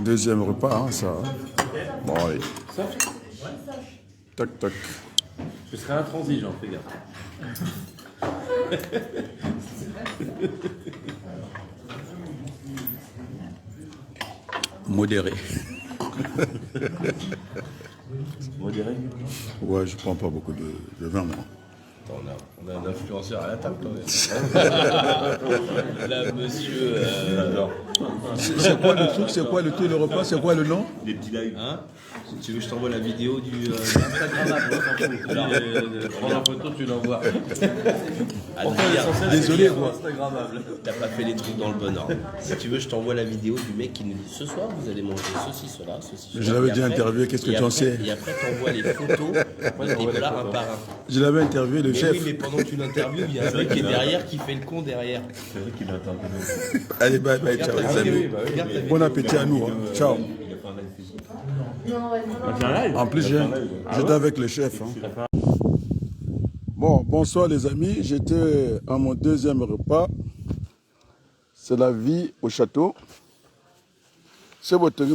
Deuxième repas, hein, ça. Bon, allez. Tac, tac. Je serai intransigeant, fais gaffe. Modéré. Modéré. Ouais, je prends pas beaucoup de vin, moi. On a un influenceur à la table, quand même. Là, monsieur. C'est quoi le truc? C'est quoi le tout le repas? C'est quoi le nom? Les petits lives. Hein? Si tu veux, je t'envoie la vidéo du Instagrammable. Prends la photo, tu l'envoies. Désolé, quoi. T'as pas fait les trucs dans le bon ordre. Si tu veux, je t'envoie la vidéo du mec qui nous dit ce soir, vous allez manger ceci, cela, ceci, cela. Je l'avais déjà interviewé, qu'est-ce que tu en sais? Et après, t'envoies les photos des plats un par un. Je l'avais interviewé, le chef. Oui, mais pendant que tu l'interviews, il y a un mec qui est derrière qui fait le con derrière. C'est vrai qu'il a interviewé. Allez, bye bye, ciao les amis. Bon appétit à nous, hein. Ciao. En plus, j'étais avec le chef. Hein. Bon, bonsoir les amis. J'étais à mon deuxième repas. C'est la vie au château. C'est votre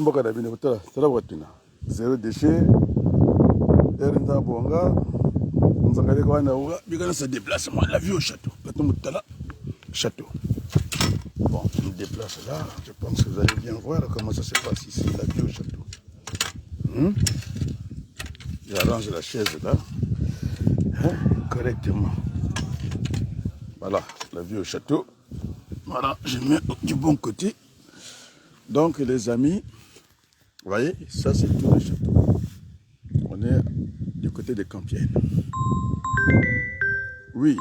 zéro déchet. Se déplacement, la vie au château. Château. Bon, je me déplace là. Je pense que vous allez bien voir comment ça se passe ici, la vie au château. J'arrange la chaise là. Correctement. Voilà, la vie au château. Voilà, je mets du bon côté. Donc les amis, vous voyez, ça c'est tout le château. On est du côté de Campienne. Oui.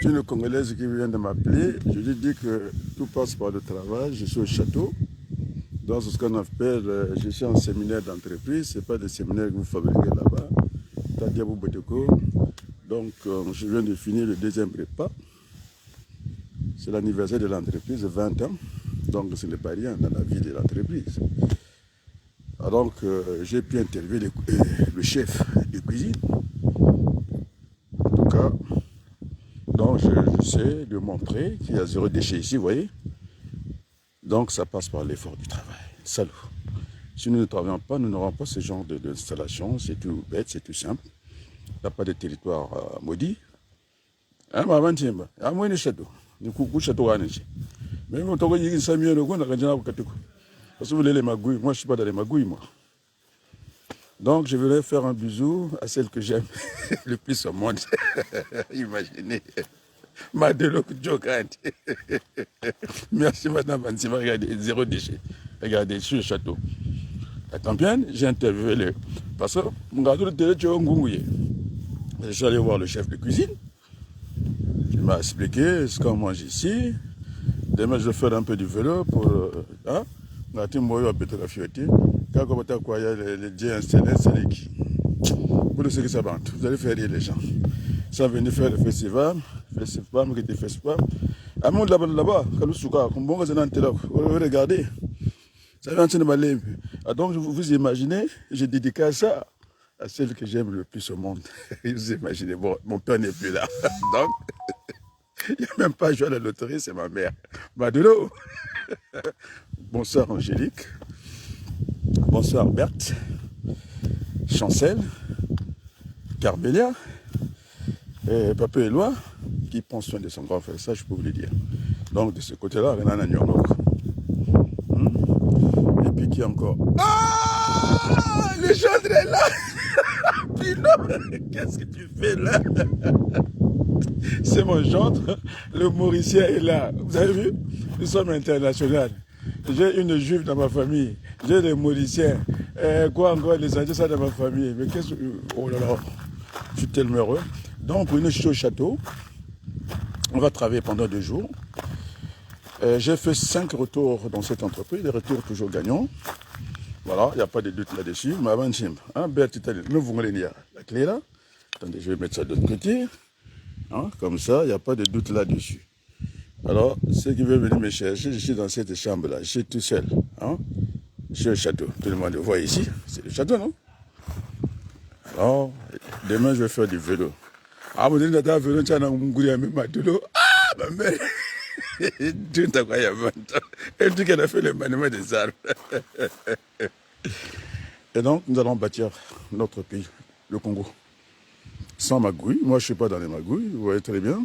Une Congolaise qui vient de m'appeler, je lui dis que tout passe par le travail, je suis au château. Dans ce qu'on appelle, je suis en séminaire d'entreprise, ce n'est pas des séminaires que vous fabriquez là-bas. Donc, je viens de finir le deuxième repas. C'est l'anniversaire de l'entreprise, 20 ans. Donc, ce n'est pas rien dans la vie de l'entreprise. Donc, j'ai pu interviewer le chef de cuisine. En tout cas, donc j'essaie de montrer qu'il y a zéro déchet ici, vous voyez. Donc, ça passe par l'effort du travail. Salut. Si nous ne travaillons pas, nous n'aurons pas ce genre d'installation. C'est tout bête, c'est tout simple. Il n'y a pas de territoire maudit. Hein, ma vantimba. Ah, moi, château. Nous coucou château à Niger. Mais on t'a dit que ça mieux le goût, on a gagné un peu. Parce que vous voulez les magouilles. Moi, je ne suis pas dans les magouilles, moi. Donc, je voulais faire un bisou à celle que j'aime le plus au monde. Imaginez. Madelo Djokante. Merci, madame Bansima. Regardez, zéro déchet. Regardez, je suis au château. À Campienne, j'ai interviewé le. Parce que, je suis allé voir le chef de cuisine. Il m'a expliqué ce qu'on mange ici. Demain, je vais faire un peu du vélo pour. Hein? Vous allez faire rire les gens. Ça venir faire le festival qui était festival. À mon là-bas, regardez. Ça vient de m'aller. Donc, vous imaginez, j'ai dédié ça à celle que j'aime le plus au monde. Vous imaginez, bon, mon père n'est plus là. Donc, il n'y a même pas joué à la loterie, c'est ma mère. Madelo. Bonsoir Angélique. Bonsoir Berthe. Chancel. Carbelia. Et Papa Éloi, qui prend soin de son grand frère, ça je peux vous le dire. Donc de ce côté-là, rien à Nyonok. Et puis qui encore? Ah, le gendre est là. Pino, qu'est-ce que tu fais là? C'est mon gendre, le Mauricien est là. Vous avez vu? Nous sommes internationaux. J'ai une juive dans ma famille, j'ai des Mauriciens. Quoi encore, les Indiens ça dans ma famille. Mais qu'est-ce que... Oh là là, je suis tellement heureux. Donc, pour une au château, on va travailler pendant 2 jours. J'ai fait 5 retours dans cette entreprise, des retours toujours gagnants. Voilà, il n'y a pas de doute là-dessus. Mais avant, nous vous voulez dire la clé là. Attendez, je vais mettre ça de l'autre côté. Hein, comme ça, il n'y a pas de doute là-dessus. Alors, ceux qui veulent venir me chercher, je suis dans cette chambre-là. Je suis tout seul. Hein. Je suis au château. Tout le monde le voit ici. C'est le château, non? Alors, demain, je vais faire du vélo. Ah, vous dites que vélo, tu as un vélo. Ah, ma mère. Tout à quoi il y a 20 ans. Elle dit qu'elle a fait le maniement des armes. Et donc, nous allons bâtir notre pays, le Congo. Sans magouille. Moi, je ne suis pas dans les magouilles, vous voyez très bien.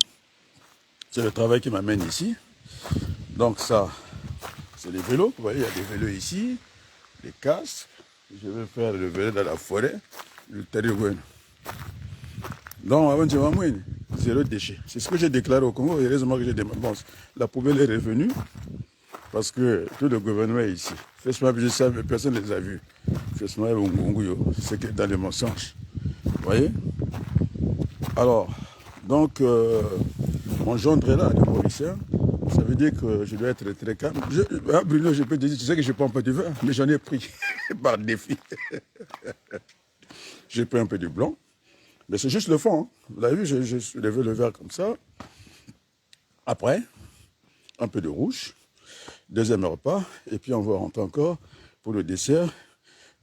C'est le travail qui m'amène ici. Donc ça, c'est les vélos. Vous voyez, il y a des vélos ici, des casques. Je vais faire le vélo dans la forêt, le territoire. Donc, avant de voir, zéro déchet. C'est ce que j'ai déclaré au Congo. Et heureusement que j'ai demandé. Bon, la poubelle est revenue parce que tout le gouvernement est ici. Fais-moi, je sais, mais personne ne les a vus. Fais-moi, c'est dans les mensonges. Vous voyez? Alors, donc, mon gendre est là, de Mauricien. Ça veut dire que je dois être très calme. Bruno, je peux te dire, tu sais que je prends un peu de vin, mais j'en ai pris par défi. J'ai pris un peu de blanc. Mais c'est juste le fond. Hein. Vous l'avez vu, je levé le verre comme ça. Après, un peu de rouge. Deuxième repas. Et puis on va rentrer encore pour le dessert.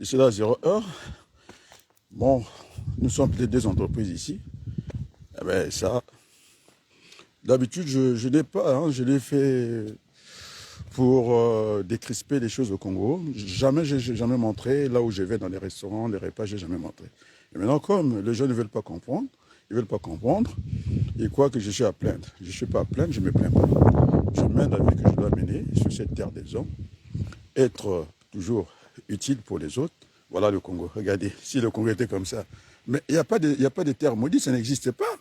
D'ici là, 0 heure. Bon, nous sommes les deux entreprises ici. Eh bien, ça, d'habitude, je n'ai pas. Hein, je l'ai fait pour décrisper les choses au Congo. Jamais, j'ai jamais montré. Là où je vais dans les restaurants, les repas, je n'ai jamais montré. Et maintenant, comme les gens ne veulent pas comprendre, ils croient que je suis à plaindre. Je ne suis pas à plaindre, je ne me plains pas. Je mène la vie que je dois mener sur cette terre des hommes, être toujours utile pour les autres. Voilà le Congo. Regardez, si le Congo était comme ça. Mais il n'y a pas de terre maudite, ça n'existe pas.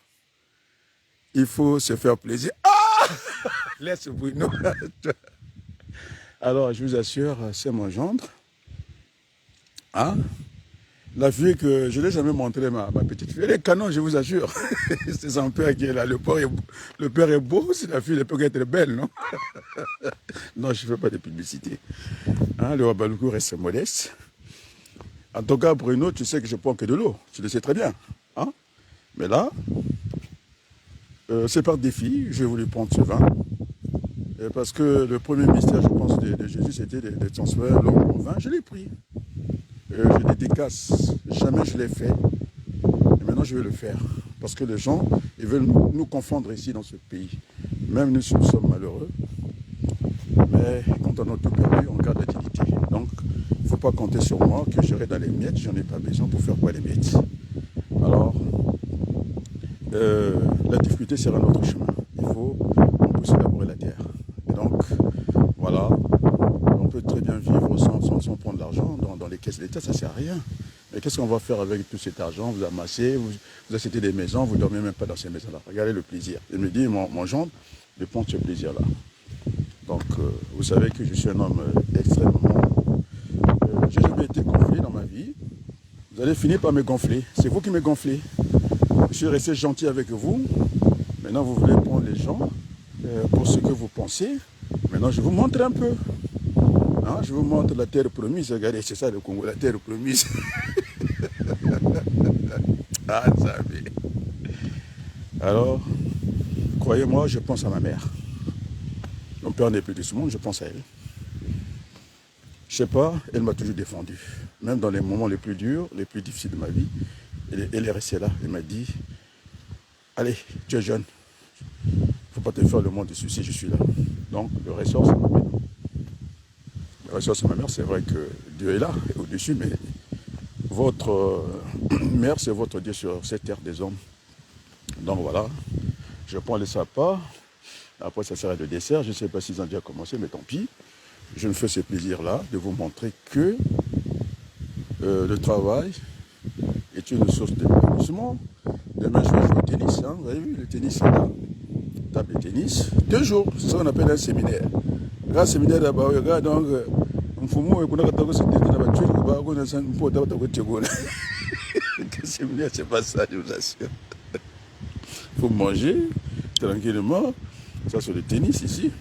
Il faut se faire plaisir. Ah! Laisse Bruno. Alors, je vous assure, c'est mon gendre. Hein? La fille que je ne l'ai jamais montré, ma petite fille. Elle est canon, je vous assure. C'est son père qui est là. Le père est beau, c'est la fille, elle peut être belle, non? Non, je ne fais pas de publicité. Hein, le Wabaloukou reste modeste. En tout cas, Bruno, tu sais que je prends que de l'eau. Tu le sais très bien. Hein? Mais là, c'est par défi. J'ai voulu prendre ce vin. Parce que le premier mystère, je pense, de Jésus, c'était de transférer l'eau au vin. Je l'ai pris. Je dédicace. Jamais je l'ai fait. Et maintenant, je vais le faire. Parce que les gens, ils veulent nous confondre ici dans ce pays. Même nous, si nous sommes malheureux. Mais quand on a tout perdu, on garde la dignité. Donc, il ne faut pas compter sur moi que j'irai dans les miettes. J'en ai pas besoin pour faire quoi les miettes. Alors, la difficulté sera notre chemin. Il faut qu'on puisse élaborer la terre. Et donc, voilà. On peut très bien vivre sans prendre de l'argent dans les caisses d'État, ça ne sert à rien. Mais qu'est-ce qu'on va faire avec tout cet argent? Vous amassez, vous achetez des maisons, vous ne dormez même pas dans ces maisons-là. Regardez le plaisir. Il me dit, mon gendre, de prendre ce plaisir-là. Donc, vous savez que je suis un homme extrêmement... j'ai jamais été gonflé dans ma vie. Vous allez finir par me gonfler. C'est vous qui me gonflez. Je suis resté gentil avec vous. Maintenant, vous voulez prendre les gens pour ce que vous pensez. Maintenant, je vous montre un peu. Hein, je vous montre la terre promise. Regardez, c'est ça le Congo, la terre promise. Ah, ça fait. Alors, croyez-moi, je pense à ma mère. Mon père n'est plus de ce monde, je pense à elle. Je sais pas, elle m'a toujours défendu. Même dans les moments les plus durs, les plus difficiles de ma vie, elle est restée là. Elle m'a dit, allez, tu es jeune. Il ne faut pas te faire le monde de soucis, je suis là. Donc, le ressort, c'est ma mère. Le ressort, c'est ma mère. C'est vrai que Dieu est là, au-dessus, mais votre mère, c'est votre Dieu sur cette terre des hommes. Donc, voilà. Je prends les sapins. Après, ça sera le dessert. Je ne sais pas s'ils ont déjà commencé, mais tant pis. Je me fais ce plaisir-là de vous montrer que le travail est une source d'épanouissement. Demain, je vais jouer au tennis. Hein. Vous avez vu, le tennis est là. Table de tennis. 2 jours, c'est ce qu'on appelle un séminaire. Un séminaire d'abord, regarde donc. Le séminaire, c'est pas ça, je vous assure. Il faut manger tranquillement. Ça, c'est le tennis ici.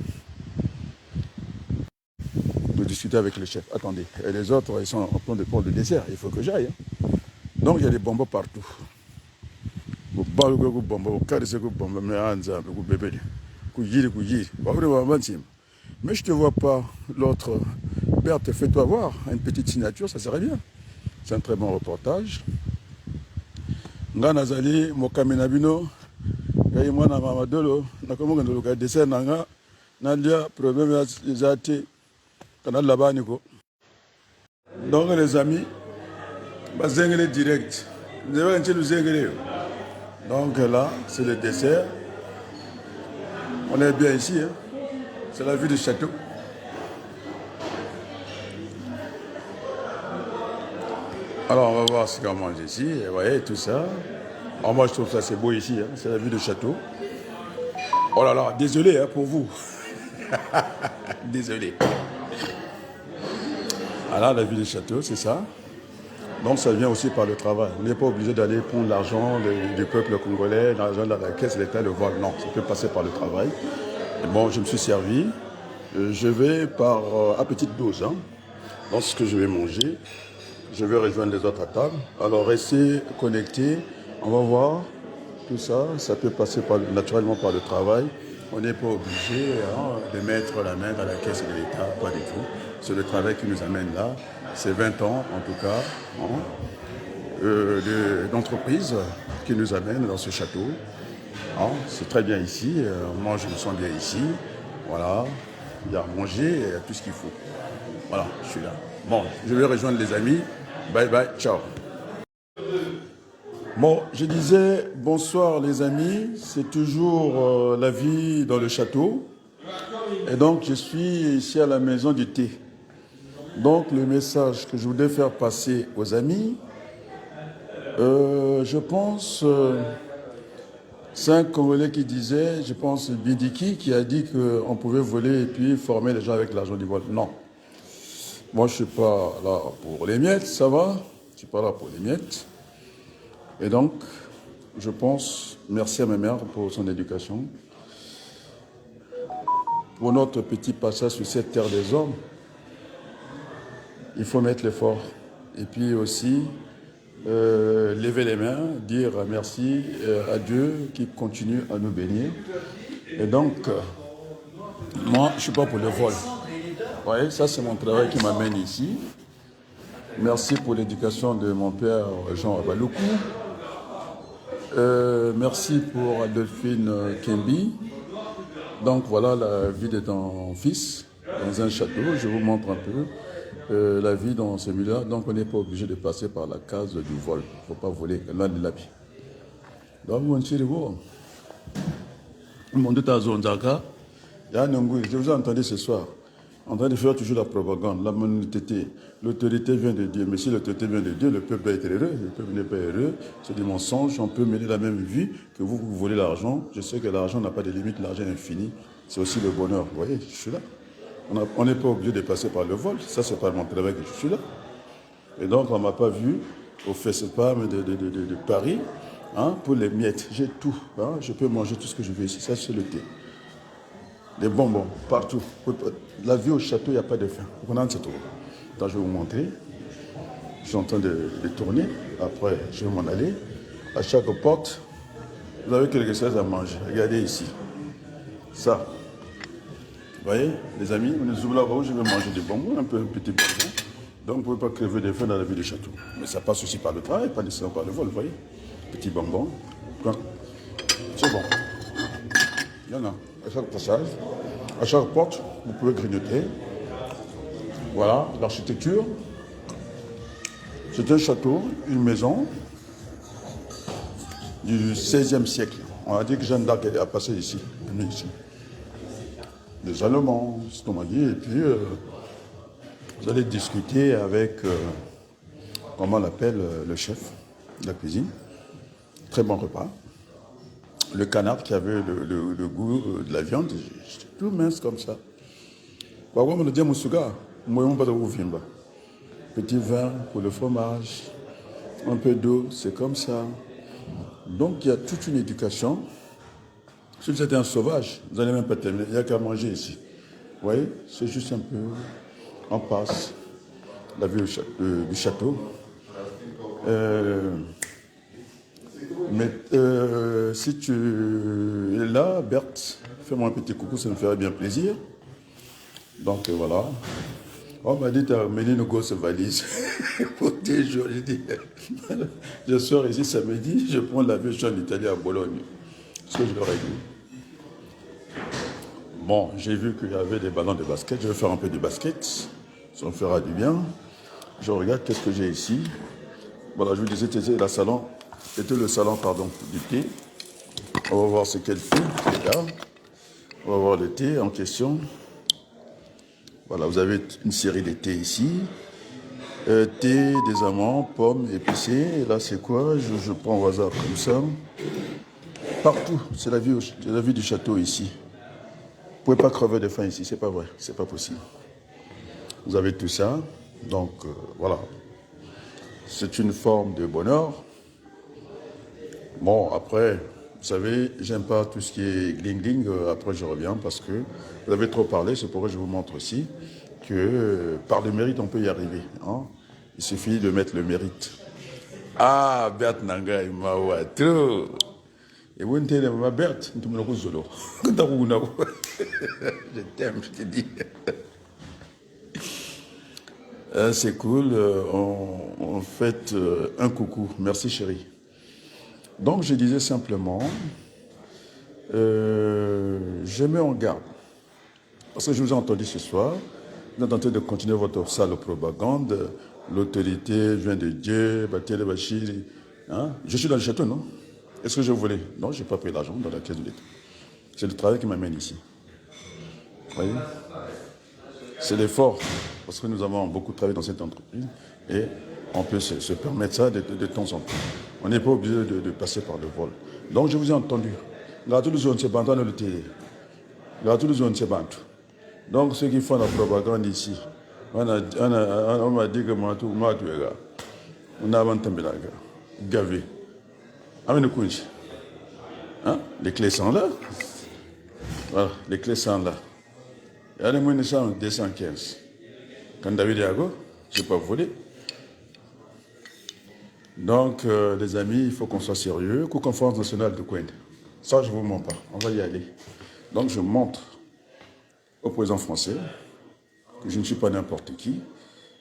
Nous discutons avec le chef. Attendez, et les autres, ils sont en train de prendre le dessert. Il faut que j'aille. Hein. Donc, il y a des bonbons partout. Mais je ne te vois pas. L'autre, Berthe, fais-toi voir. Une petite signature, ça serait bien. C'est un très bon reportage. Nganazali, Mokaminabino, Gaïmwana Mamadolo, Nakamogandolo, dessert Nanga, Nadia, problème des athées. Canal là-bas, Nico. Donc, les amis, Zengele direct. Vous avez un petit Zengele. Donc là, c'est le dessert. On est bien ici. Hein. C'est la vue du château. Alors, on va voir ce qu'on mange ici. Vous voyez, tout ça. Alors, moi, je trouve ça c'est beau ici. Hein. C'est la vue du château. Oh là là, désolé hein, pour vous. Désolé. Alors, la vue du château, c'est ça. Donc, ça vient aussi par le travail. On n'est pas obligé d'aller prendre l'argent du peuple congolais, l'argent dans la caisse de l'État, le vol. Non, ça peut passer par le travail. Et bon, je me suis servi. Je vais par à petite dose. Hein. Donc, ce que je vais manger, je vais rejoindre les autres à table. Alors, restez connectés. On va voir tout ça. Ça peut passer naturellement par le travail. On n'est pas obligé hein, de mettre la main dans la caisse de l'État, pas du tout. C'est le travail qui nous amène là. C'est 20 ans, en tout cas, hein, d'entreprise qui nous amène dans ce château. Hein, c'est très bien ici. Moi, je me sens bien ici. Voilà. Il y a à manger, il y a tout ce qu'il faut. Voilà, je suis là. Bon, je vais rejoindre les amis. Bye bye, ciao. Bon, je disais bonsoir les amis, c'est toujours la vie dans le château. Et donc je suis ici à la maison du thé. Donc le message que je voulais faire passer aux amis, je pense, c'est un Congolais qui disait, je pense Bidiki, qui a dit qu'on pouvait voler et puis former les gens avec l'argent du vol. Non. Moi je ne suis pas là pour les miettes, ça va? Je ne suis pas là pour les miettes. Et donc, je pense, merci à ma mère pour son éducation. Pour notre petit passage sur cette terre des hommes, il faut mettre l'effort. Et puis aussi, lever les mains, dire merci à Dieu qui continue à nous bénir. Et donc, moi, je ne suis pas pour le vol. Vous voyez, ça c'est mon travail qui m'amène ici. Merci pour l'éducation de mon père Jean Abaloukou. Merci pour Adolphine Kembi. Donc voilà la vie de ton fils dans un château. Je vous montre un peu la vie dans ce milieu. Donc on n'est pas obligé de passer par la case du vol. Il ne faut pas voler loin de l'habit. Donc je vous ai entendu ce soir en train de faire toujours la propagande, la honnêteté. L'autorité vient de Dieu. Mais si l'autorité vient de Dieu, le peuple doit être heureux. Le peuple n'est pas heureux. C'est des mensonges. On peut mener la même vie que vous volez l'argent. Je sais que l'argent n'a pas de limite. L'argent est infini. C'est aussi le bonheur. Vous voyez, je suis là. On n'est pas obligé de passer par le vol. Ça, c'est pas mon travail que je suis là. Et donc, on ne m'a pas vu au festival de Paris hein, pour les miettes. J'ai tout. Hein. Je peux manger tout ce que je veux ici. Ça, c'est le thé. Des bonbons, partout. La vie au château, il n'y a pas de faim. On a un château. Je vais vous montrer. Je suis en train de tourner. Après, je vais m'en aller. À chaque porte, vous avez quelque chose à manger. Regardez ici. Ça. Vous voyez, les amis, on est là où je vais manger des bonbons, un petit bonbon. Donc, vous ne pouvez pas crever de faim dans la vie du château. Mais ça passe aussi par le travail, pas nécessairement par le vol, vous voyez. Petit bonbon. C'est bon. Il y en a. À chaque passage, à chaque porte, vous pouvez grignoter. Voilà, l'architecture. C'est un château, une maison du XVIe siècle. On a dit que Jeanne d'Arc a passé ici, ici. Les Allemands, c'est ce qu'on m'a dit. Et puis, vous allez discuter avec, comment on l'appelle, le chef de la cuisine. Très bon repas. Le canard qui avait le goût de la viande, j'étais tout mince comme ça. Petit vin pour le fromage, un peu d'eau, c'est comme ça. Donc il y a toute une éducation. Si vous êtes un sauvage, vous n'allez même pas terminer, il n'y a qu'à manger ici. Vous voyez, c'est juste un peu, on passe la vue du château. Mais si tu es là, Berthe, fais-moi un petit coucou, ça me ferait bien plaisir. Donc voilà. On m'a dit, t'as amené une grosse valise pour 10 jours. J'ai dit, je sors ici samedi, je prends l'avion, je suis en Italie, à Bologne. C'est ce que je leur ai dit. Bon, j'ai vu qu'il y avait des ballons de basket. Je vais faire un peu de basket. Ça me fera du bien. Je regarde qu'est-ce que j'ai ici. Voilà, je vous disais, c'était le salon, pardon, du thé. On va voir ce qu'elle fait. Là. On va voir le thé en question. Voilà, vous avez une série de thés ici. Thé, des amandes, pommes, épicées. Et là, c'est quoi? Je prends au hasard comme ça. Partout, c'est la vue du château ici. Vous ne pouvez pas crever de faim ici, c'est pas vrai, c'est pas possible. Vous avez tout ça, donc voilà. C'est une forme de bonheur. Bon, après, vous savez, j'aime pas tout ce qui est gling-gling. Après, je reviens parce que vous avez trop parlé. C'est pourquoi je vous montre aussi que par le mérite, on peut y arriver. Hein. Il suffit de mettre le mérite. Ah, Berthe Nanga, il m'a trop. Et vous ne ma Berthe, tu me le zolo. Je t'aime, je te dis. C'est cool. On fait un coucou. Merci, chérie. Donc, je disais simplement, je mets en garde. Parce que je vous ai entendu ce soir, vous êtes en train de continuer votre sale propagande. L'autorité vient de Dieu, Batel Bachir. Hein? Je suis dans le château, non? Est-ce que je voulais? Non, je n'ai pas payé l'argent dans la caisse de l'État. C'est le travail qui m'amène ici. Vous voyez? C'est l'effort. Parce que nous avons beaucoup travaillé dans cette entreprise. Et on peut se permettre ça de temps en temps. On n'est pas obligé de passer par le vol. Donc je vous ai entendu. Donc ceux qui font la propagande ici, on m'a dit que moi tout est là. On a entendu là. Gavé. Hein? Les clés sont là. Voilà, les clés sont là. Il y a les moyens de 215. Quand David Yago, je n'ai pas volé. Donc, les amis, il faut qu'on soit sérieux. Conférence nationale de Coin. Ça, je ne vous mens pas. On va y aller. Donc, je montre au président français que je ne suis pas n'importe qui.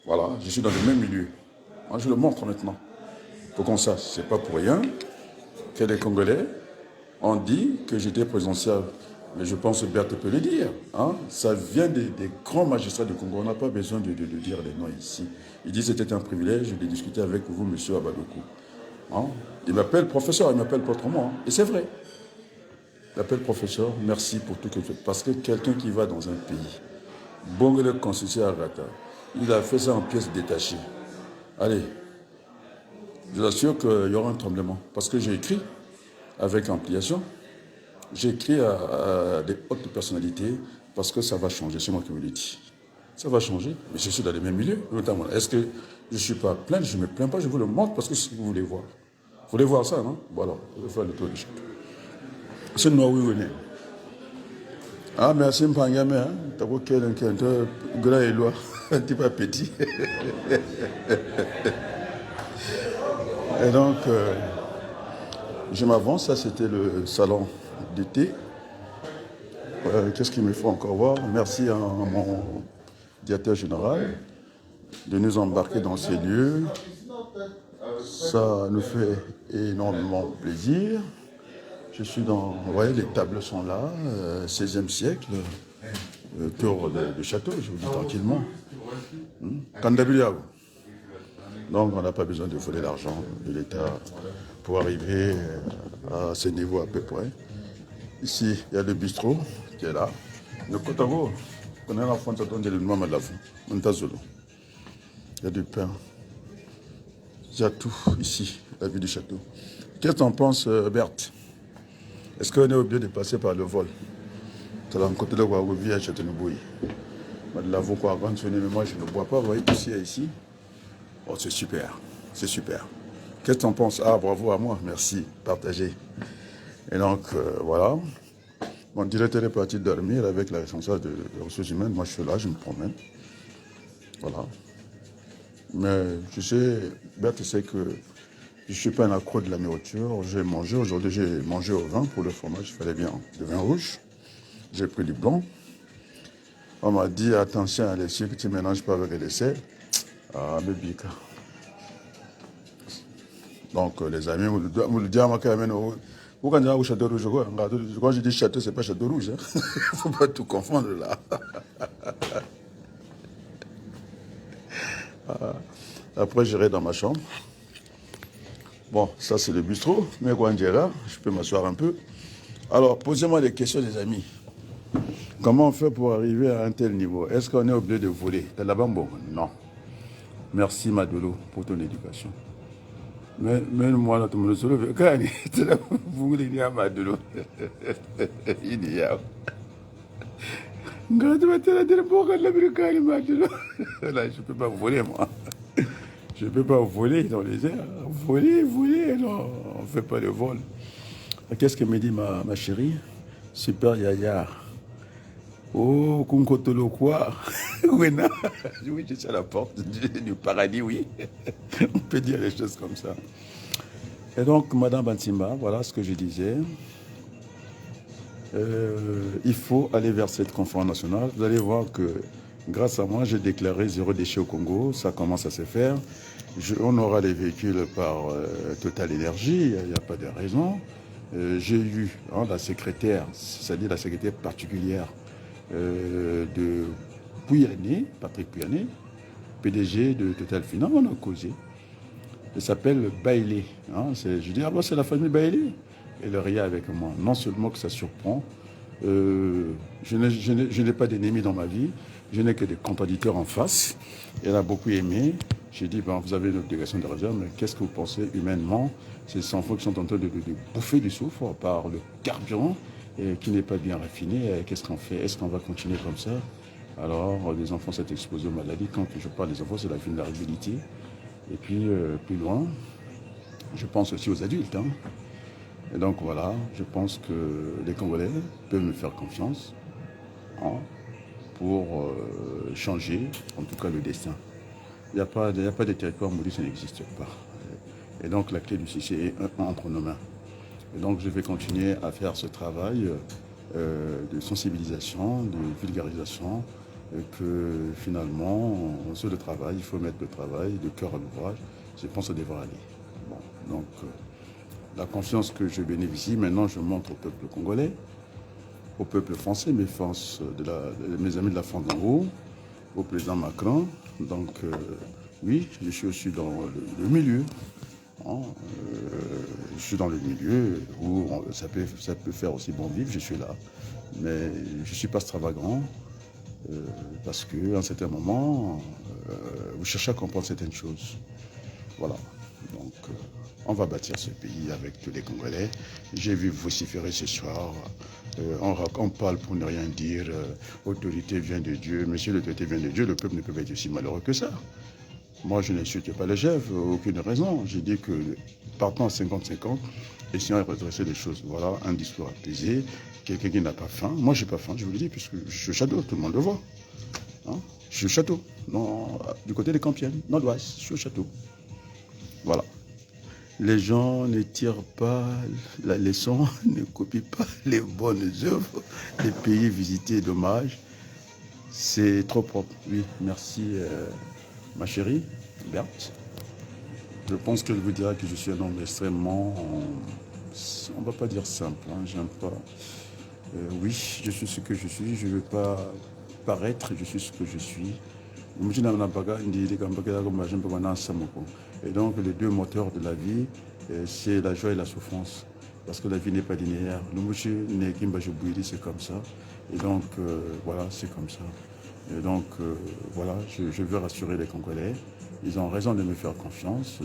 Voilà, je suis dans le même milieu. Moi, je le montre maintenant. Il faut qu'on sache. Ce n'est pas pour rien que les Congolais ont dit que j'étais présidentiel. Mais je pense que Berthe peut le dire. Hein? Ça vient des grands magistrats du Congo. On n'a pas besoin de dire les noms ici. Il dit que c'était un privilège de discuter avec vous, monsieur Abadokou. Hein? Il m'appelle professeur, il m'appelle pas autrement. Hein? Et c'est vrai. Il m'appelle professeur, merci pour tout ce que vous faites. Parce que quelqu'un qui va dans un pays, Bongole constitué à Rata, il a fait ça en pièces détachées. Allez, je vous assure qu'il y aura un tremblement. Parce que j'ai écrit avec ampliation. J'ai écrit à des hautes personnalités parce que ça va changer, c'est moi qui vous le dis. Ça va changer, mais je suis dans les mêmes milieux. Est-ce que je ne suis pas plaint? Je ne me plains pas, je vous le montre parce que si vous voulez voir. Vous voulez voir ça, non? Bon alors, je vais faire le tour du château. C'est nous, oui, venez. Ah, merci, Mpangame, hein? T'as vu quelqu'un qui est un peu grand et loin, un petit peu petit. Et donc, je m'avance, ça c'était le salon d'été. Qu'est-ce qu'il me faut encore voir? Merci à mon directeur général de nous embarquer dans ces lieux. Ça nous fait énormément plaisir. Je suis dans... Vous voyez, les tables sont là, 16e siècle, tour de château, je vous dis tranquillement. Kandabiliago. Donc on n'a pas besoin de voler l'argent de l'État pour arriver à ce niveau à peu près. Ici, il y a le bistrot qui est là. Le Kotago, on a la France, on dit le nom de la France. Il y a du pain. Il y a tout ici, la vue du château. Qu'est-ce que tu en penses, Berthe? Est-ce qu'on est obligé de passer par le vol? Tu as un côté de la vie à Châteauneuf. L'avocat, quand mais moi je ne bois pas, vous voyez, ici. Oh, c'est super, c'est super. Qu'est-ce que tu en penses? Ah, bravo à moi, merci, partagez. Et donc, voilà. Mon directeur est parti dormir avec la responsable des ressources humaines. Moi, je suis là, je me promène. Voilà. Mais tu sais, Berthe, tu sais que je ne suis pas un accro de la nourriture. J'ai mangé, aujourd'hui, j'ai mangé au vin pour le fromage, il fallait bien du vin rouge. J'ai pris du blanc. On m'a dit, attention à les sucres, tu ne mélanges pas avec les sels. Ah, mais bika. Donc, les amis, vous le dites à ma caméra, Ou quand on au château rouge, quoi. Quand je dis château, c'est pas château rouge. Il ne faut pas tout confondre là. Après, j'irai dans ma chambre. Bon, ça c'est le bistrot. Mais quand on là, je peux m'asseoir un peu. Alors, posez-moi des questions, les amis. Comment on fait pour arriver à un tel niveau? Est-ce qu'on est obligé de voler? T'as la bambo? Non. Merci Madolo pour ton éducation. Mais moi, là, tout le monde se lève. Quand vous voulez dire Madolo? Il y a. Là, je ne peux pas voler, moi. Je ne peux pas voler dans les airs. Voler, non, on ne fait pas le vol. Qu'est-ce que me dit ma chérie? Super Yaya. Oh, Kunkotolo quoi? Oui, je suis à la porte du paradis, oui. On peut dire les choses comme ça. Et donc, Madame Bantimba, voilà ce que je disais. Il faut aller vers cette conférence nationale. Vous allez voir que grâce à moi, j'ai déclaré zéro déchet au Congo. Ça commence à se faire. On aura les véhicules par Total Énergie. Il n'y a pas de raison. J'ai eu la secrétaire, c'est-à-dire la secrétaire particulière de Pouyanné, Patrick Pouyanné, PDG de Total Finance. On a causé. Il s'appelle Bailey. Je dis, c'est la famille Bailey. Elle rit avec moi. Non seulement que ça surprend, je n'ai pas d'ennemis dans ma vie, je n'ai que des contradicteurs en face. Elle a beaucoup aimé. J'ai dit, vous avez une obligation de réserve, mais qu'est-ce que vous pensez humainement? Ces enfants qui sont en train de bouffer du soufre par le carburant qui n'est pas bien raffiné. Qu'est-ce qu'on fait? Est-ce qu'on va continuer comme ça? Alors, les enfants sont exposés aux maladies. Quand je parle des enfants, c'est la vulnérabilité. Et puis, plus loin, je pense aussi aux adultes. Et donc voilà, je pense que les Congolais peuvent me faire confiance pour changer, en tout cas, le destin. Il n'y a pas de territoire maudit, ça n'existe pas. Et donc la clé du succès est entre nos mains. Et donc je vais continuer à faire ce travail de sensibilisation, de vulgarisation, que finalement, sur le travail, il faut mettre le travail, de cœur à l'ouvrage. Je pense que ça devrait aller. Bon, donc, la confiance que je bénéficie, maintenant je montre au peuple congolais, au peuple français, mes amis de la France d'en haut, au président Macron. Donc oui, je suis aussi dans le milieu. Je suis dans le milieu où ça peut faire aussi bon vivre, je suis là. Mais je ne suis pas extravagant parce qu'à un certain moment, vous cherchez à comprendre certaines choses. Voilà. Donc, on va bâtir ce pays avec tous les Congolais. J'ai vu vociférer ce soir. On parle pour ne rien dire. Autorité vient de Dieu. Monsieur, l'autorité vient de Dieu. Le peuple ne peut pas être aussi malheureux que ça. Moi, je n'insulte pas le chef. Aucune raison. J'ai dit que partant à 50-50, essayons de redresser les choses. Voilà, un discours apaisé. Quelqu'un qui n'a pas faim. Moi, je n'ai pas faim, je vous le dis, puisque je suis au château. Tout le monde le voit. Je suis au château. Non, du côté des Campiennes, nord-ouest. Je suis au château. Voilà. Les gens ne tirent pas la leçon, ne copient pas les bonnes œuvres des pays visités, dommage. C'est trop propre. Oui, merci ma chérie, Berthe. Je pense qu'elle vous dira que je suis un homme extrêmement, on ne va pas dire simple, j'aime pas. Oui, je suis ce que je suis, je ne veux pas paraître, je suis ce que je suis. Et donc les deux moteurs de la vie, c'est la joie et la souffrance. Parce que la vie n'est pas linéaire. C'est comme ça. Et donc voilà, c'est comme ça. Et donc voilà, je veux rassurer les Congolais. Ils ont raison de me faire confiance,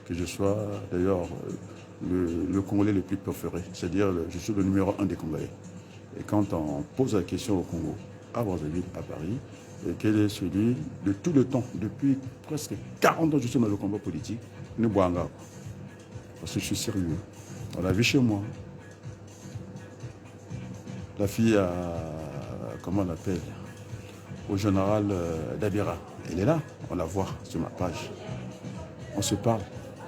que je sois d'ailleurs le Congolais le plus préféré. C'est-à-dire je suis le numéro 1 des Congolais. Et quand on pose la question au Congo, à Brazzaville, à Paris, et quel est celui de tout le temps, depuis presque 40 ans, je suis dans le combat politique, ne boanga. Parce que je suis sérieux. On l'a vu chez moi. La fille, comment on l'appelle, au général Dabira, elle est là, on la voit sur ma page. On se parle,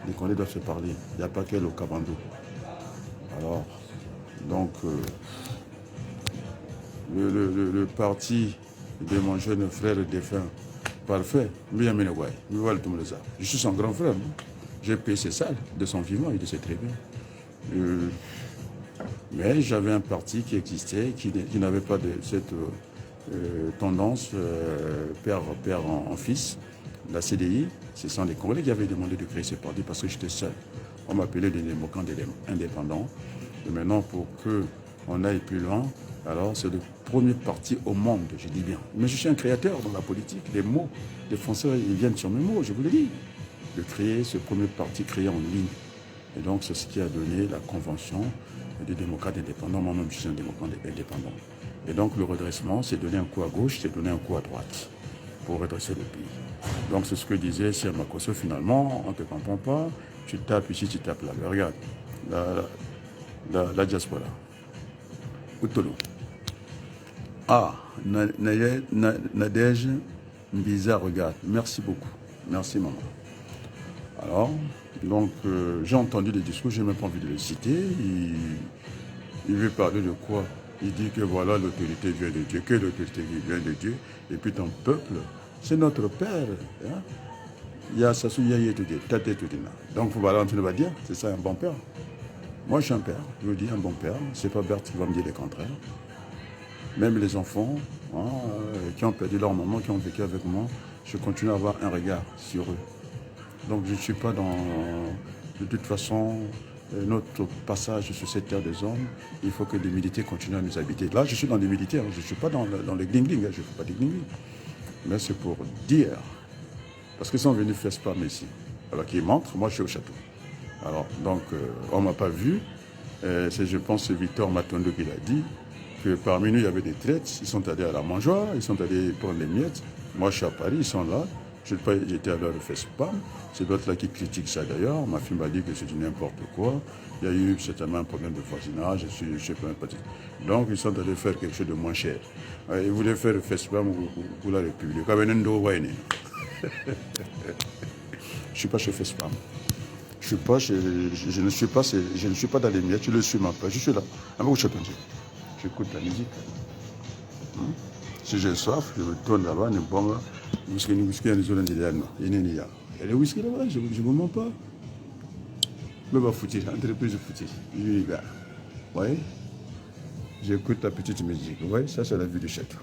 les Congolais doivent se parler. Il n'y a pas qu'elle au Kabando. Alors, donc, le parti de mon jeune frère défunt, parfait, je suis son grand frère. J'ai payé ses salles de son vivant, il le sait très bien. Mais j'avais un parti qui existait, qui n'avait pas de cette tendance père en fils. La CDI, ce sont les Congolais qui avaient demandé de créer ce parti parce que j'étais seul. On m'appelait des démocrates indépendants. Et maintenant, pour qu'on aille plus loin, alors c'est le premier parti au monde, je dis bien. Mais je suis un créateur dans la politique. Les mots, les Français, ils viennent sur mes mots, je vous le dis. De créer ce premier parti créé en ligne. Et donc, c'est ce qui a donné la convention des démocrates indépendants. Moi-même, je suis un démocrate indépendant. Et donc, le redressement, c'est donner un coup à gauche, c'est donner un coup à droite pour redresser le pays. Donc, c'est ce que disait Sir Makosso, finalement, on ne te comprend pas, tu tapes ici, tu tapes là. Mais regarde, la diaspora. Outolo. Ah, Nadège Mbiza, regarde. Merci beaucoup. Merci, maman. Alors, donc, j'ai entendu les discours, je n'ai même pas envie de les citer. Il veut parler de quoi? Il dit que voilà, l'autorité vient de Dieu, que l'autorité vient de Dieu, et puis ton peuple, c'est notre Père. Hein? Il y a Sassou Yaye Toudé, Tate Toudina. Donc, voilà, tu va dire, c'est ça un bon père. Moi, je suis un père, je vous dis un bon père. C'est pas Berthe qui va me dire le contraire. Même les enfants hein, qui ont perdu leur maman, qui ont vécu avec moi, je continue à avoir un regard sur eux. Donc, je ne suis pas dans... De toute façon, notre passage sur cette terre des hommes, il faut que l'humilité continue à nous habiter. Là, je suis dans l'humilité, hein, je ne suis pas dans le gling-gling, hein, je ne fais pas de gling-gling. Mais c'est pour dire, parce qu'ils sont venus faire spam ici. Alors qu'ils montrent, moi je suis au château. Alors, donc, on ne m'a pas vu. C'est, je pense, Victor Matondo qui l'a dit, que parmi nous, il y avait des traites. Ils sont allés à la mangeoire, ils sont allés prendre les miettes. Moi, je suis à Paris, ils sont là. J'étais à l'heure de faire spam. C'est d'autres là qui critiquent ça d'ailleurs. Ma fille m'a dit que c'est du n'importe quoi. Il y a eu certainement un problème de voisinage. Je sais pas un petit. Donc, ils sont allés faire quelque chose de moins cher. Ils voulaient faire le spam pour la République. Je ne suis pas chez Spam. Je ne suis pas dans les miettes, je ne le suis même pas. Je suis là. J'écoute la musique. Si j'ai soif, je me tourne là-bas, je bois whisky, il y a des zones de l'anneau. Il y a le whisky là-bas, je ne me mens pas. Je vais foutre, entreprise de foutre. Je dis, gars, oui, j'écoute la petite musique. Oui, ça c'est la vue du château.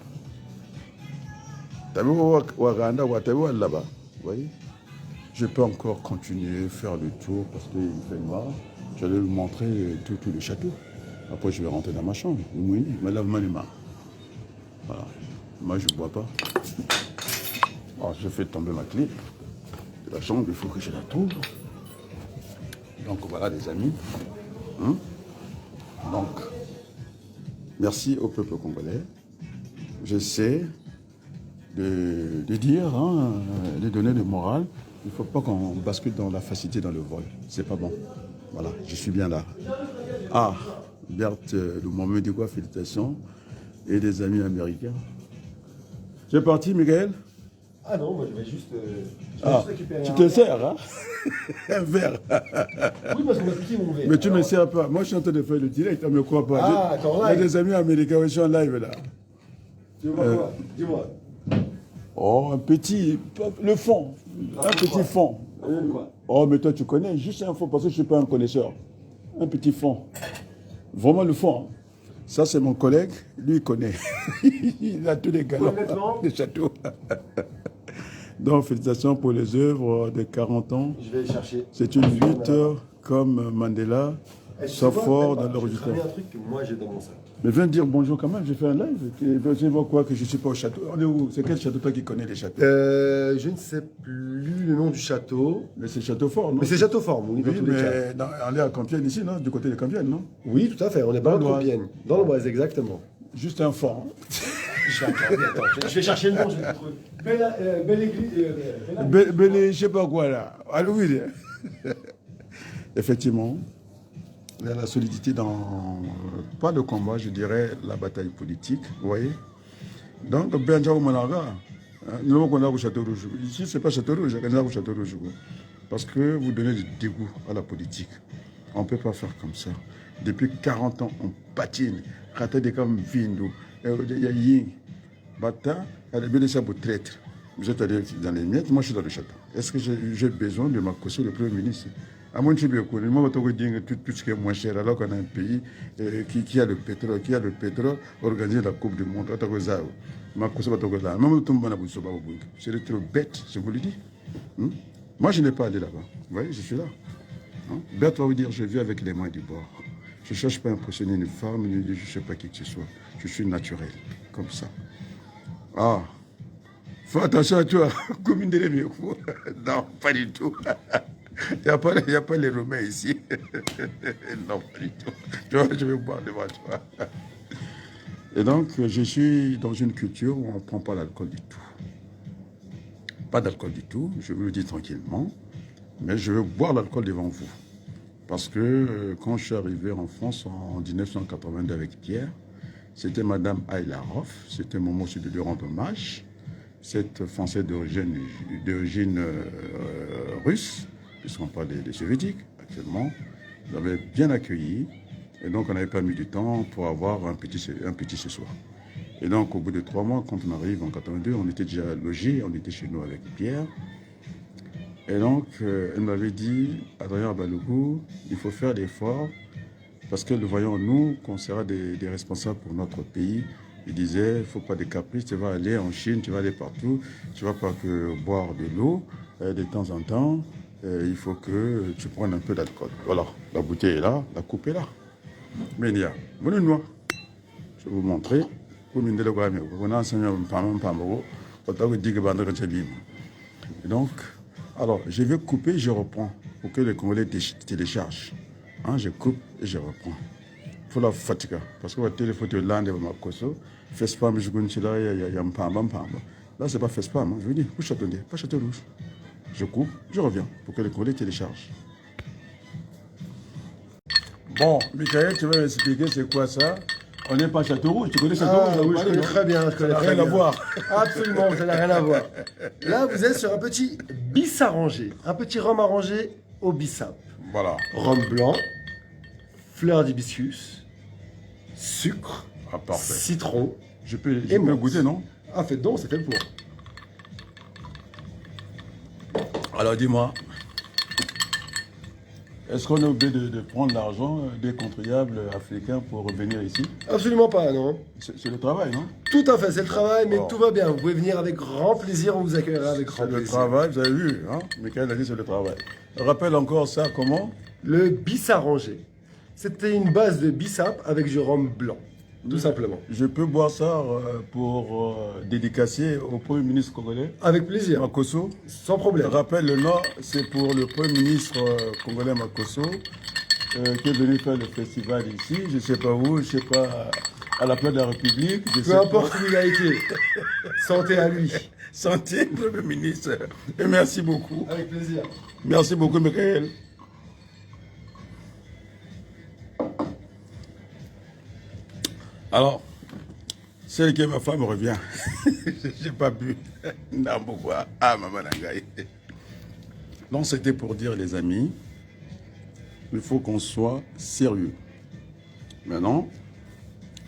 T'as vu Waganda, Watawa là-bas. Oui. Je peux encore continuer à faire le tour parce qu'il fait noir. J'allais lui montrer tout le château. Après, je vais rentrer dans ma chambre. Mais là, voilà. Moi, je ne bois pas. Alors, je fais tomber ma clé de la chambre. Il faut que je la trouve. Donc, voilà, les amis. Donc, merci au peuple congolais. J'essaie de dire, de donner le moral. Il ne faut pas qu'on bascule dans la facilité, dans le vol. C'est pas bon. Voilà, je suis bien là. Ah, Berthe, le moment dit quoi? Félicitations. Et des amis américains. C'est parti, Miguel? Ah non, moi je vais juste récupérer tu te sers, hein? Un verre. Oui, parce qu'on m'a piqué mon verre. Mais tu ne me sers pas. Moi, je suis en train de faire le direct, ne me crois pas. Ah, attends, il y a des amis américains, je suis en live là. Dis-moi quoi? Dis-moi. Oh, un petit, le fond, un petit fond. Quoi? Oh, mais toi tu connais, juste un fond, parce que je ne suis pas un connaisseur. Un petit fond. Vraiment le fond. Ça, c'est mon collègue, lui, il connaît. Il a tous les galons des châteaux. Donc, félicitations pour les œuvres de 40 ans. Je vais chercher. C'est une lutte comme Mandela, sans fort dans l'original. Je vais un truc que moi j'ai dans mon sac. Mais viens dire bonjour quand même, j'ai fait un live. Tu vois quoi que je ne suis pas au château. On est où? C'est quel château toi qui connais les châteaux? Je ne sais plus le nom du château. Mais c'est Château Fort, non? Mais c'est Château Fort, oui, dans tous les cas. Mais on est à Compiègne ici, non? Du côté de Compiègne, non? Oui, tout à fait, on est pas dans Compiègne. Dans l'Oise, exactement. Juste un fort. Je vais chercher le nom, je vais le trouver. Belle église. Belle, je ne sais pas quoi là. Alors oui. Effectivement. Il y a la solidité dans, pas le combat, je dirais la bataille politique, vous voyez. Donc, Benjaou Managa, nous avons au Château Rouge. Ici, ce n'est pas Château Rouge, c'est au Château Rouge. Parce que vous donnez du dégoût à la politique. On ne peut pas faire comme ça. Depuis 40 ans, on patine. Raté des comme Vindo, il y a Ying, Bata, il y a des bénéficiaires pour traître. Vous êtes allé dans les miettes, moi je suis dans le château. Est-ce que j'ai besoin de m'accoster le Premier ministre? À mon Tchibé, moi, tout ce qui est moins cher, alors qu'on a un pays qui a le pétrole, organise la Coupe du Monde. C'est trop bête, je vous le dis. Moi, je n'ai pas allé là-bas. Vous voyez, je suis là. Bert va vous dire, je vis avec les mains du bord. Je ne cherche pas à impressionner une femme, je ne cherche pas qui que ce soit. Je suis naturel, comme ça. Ah, fais attention à toi, comme une des mieux. Non, pas du tout. Il n'y a pas les Romains ici. Non, pas du tout. Tu vois, je vais boire devant toi. Et donc, je suis dans une culture où on ne prend pas l'alcool du tout. Pas d'alcool du tout, je vous le dis tranquillement. Mais je veux boire l'alcool devant vous. Parce que quand je suis arrivé en France en 1982 avec Pierre, c'était Madame Ayla Roff, c'était mon moment aussi de lui rendre hommage. Cette Française d'origine russe, puisqu'on parle des soviétiques actuellement, nous avait bien accueillis. Et donc on n'avait pas mis du temps pour avoir un petit ce soir. Et donc au bout de 3 mois, quand on arrive en 82, on était déjà logés, on était chez nous avec Pierre. Et donc, elle m'avait dit, Adrien Balougou, il faut faire l'effort, parce que le voyons, nous, qu'on sera des responsables pour notre pays. Il disait, il ne faut pas de caprices, tu vas aller en Chine, tu vas aller partout, tu ne vas pas que boire de l'eau de temps en temps, il faut que tu prennes un peu d'alcool. Voilà, la bouteille est là, la coupe est là. Mais il y a, je vais vous montrer. Et donc, alors, je vais couper, je reprends pour que les Congolais téléchargent. Je coupe et je reprends. Pour la fatigue, parce que votre téléphone est là, fait spam, je il y a un pamba. Là, c'est pas fait spam, je vous dis, vous châtonnez, pas château rouge. Je coupe, je reviens pour que les Congolais téléchargent. Bon, Michael, tu vas m'expliquer c'est quoi ça? On n'est pas Château Rouge, tu connais Château Rouge? Oui, je connais très bien, je connais très bien. Rien à voir. Absolument, ça n'a rien à voir. Là, vous êtes sur un petit bis arrangé, un petit rhum arrangé au bissap. Voilà. Rhum blanc, fleur d'hibiscus, sucre, Parfait. citron. Je peux menthe. goûter, non? Ah, faites donc, c'est fait pour. Alors dis-moi, est-ce qu'on est obligé de prendre l'argent des contribuables africains pour revenir ici? Absolument pas, non. C'est le travail, non? Tout à fait, c'est le travail, mais Bon. tout va bien. Vous pouvez venir avec grand plaisir, on vous accueillera avec grand C'est le plaisir. travail, vous avez vu, hein? Michael a dit c'est le travail. Rappelle encore ça, comment? Le bis arrangé. C'était une base de bissap avec du rhum blanc, tout simplement. Je peux boire ça pour dédicacer au Premier ministre congolais, Avec plaisir, Makosso. sans problème. Rappelle le nom, c'est pour le Premier ministre congolais Makosso, qui est venu faire le festival ici. Je ne sais pas où, je ne sais pas, à la place de la République. Peu importe où il a été, santé à lui. Santé, Premier ministre. Et merci beaucoup. Avec plaisir. Merci beaucoup, Michael. Alors, celle que ma femme revient. J'ai pas bu. Non, pourquoi? Ah, maman Nangaï. Donc, c'était pour dire, les amis, il faut qu'on soit sérieux. Maintenant,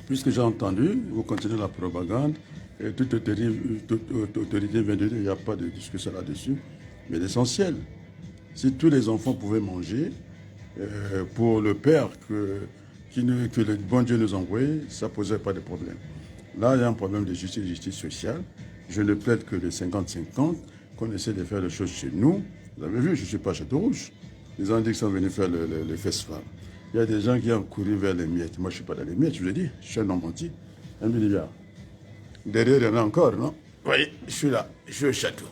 puisque j'ai entendu, vous continuez la propagande, et toute autorité vient de dire, il n'y a pas de discussion là-dessus. Mais l'essentiel, si tous les enfants pouvaient manger, pour le Père que le bon Dieu nous envoyait, ça ne posait pas de problème. Là, il y a un problème de justice sociale. Je ne plaide que les 50-50, qu'on essaie de faire les choses chez nous. Vous avez vu, je ne suis pas à Château Rouge. Les gens disent qu'ils sont venus faire le festival. Il y a des gens qui ont couru vers les miettes. Moi, je ne suis pas dans les miettes, je vous l'ai dit. Je suis un homme entier. Un milliard. Derrière, il y en a encore, non? Oui, je suis là. Je suis au château.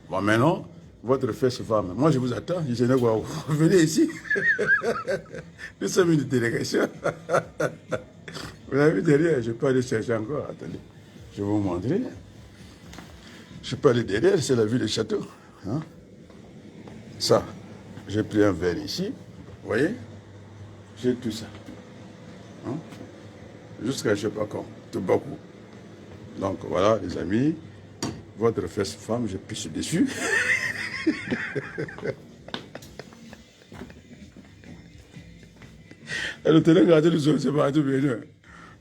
Bon, maintenant, votre festival, moi, je vous attends. Je dis, venez ici. Nous sommes une délégation. Vous avez vu derrière, je peux aller chercher encore. Attendez, je vais vous montrer. Je peux aller derrière, c'est la vue du château. Hein? Ça, j'ai pris un verre ici. Vous voyez? J'ai tout ça. Hein? Jusqu'à je ne sais pas quand. Tout beaucoup. Donc voilà, les amis. Votre fesse femme, je pisse dessus. Elle te regarde le sol, c'est pas tout bien.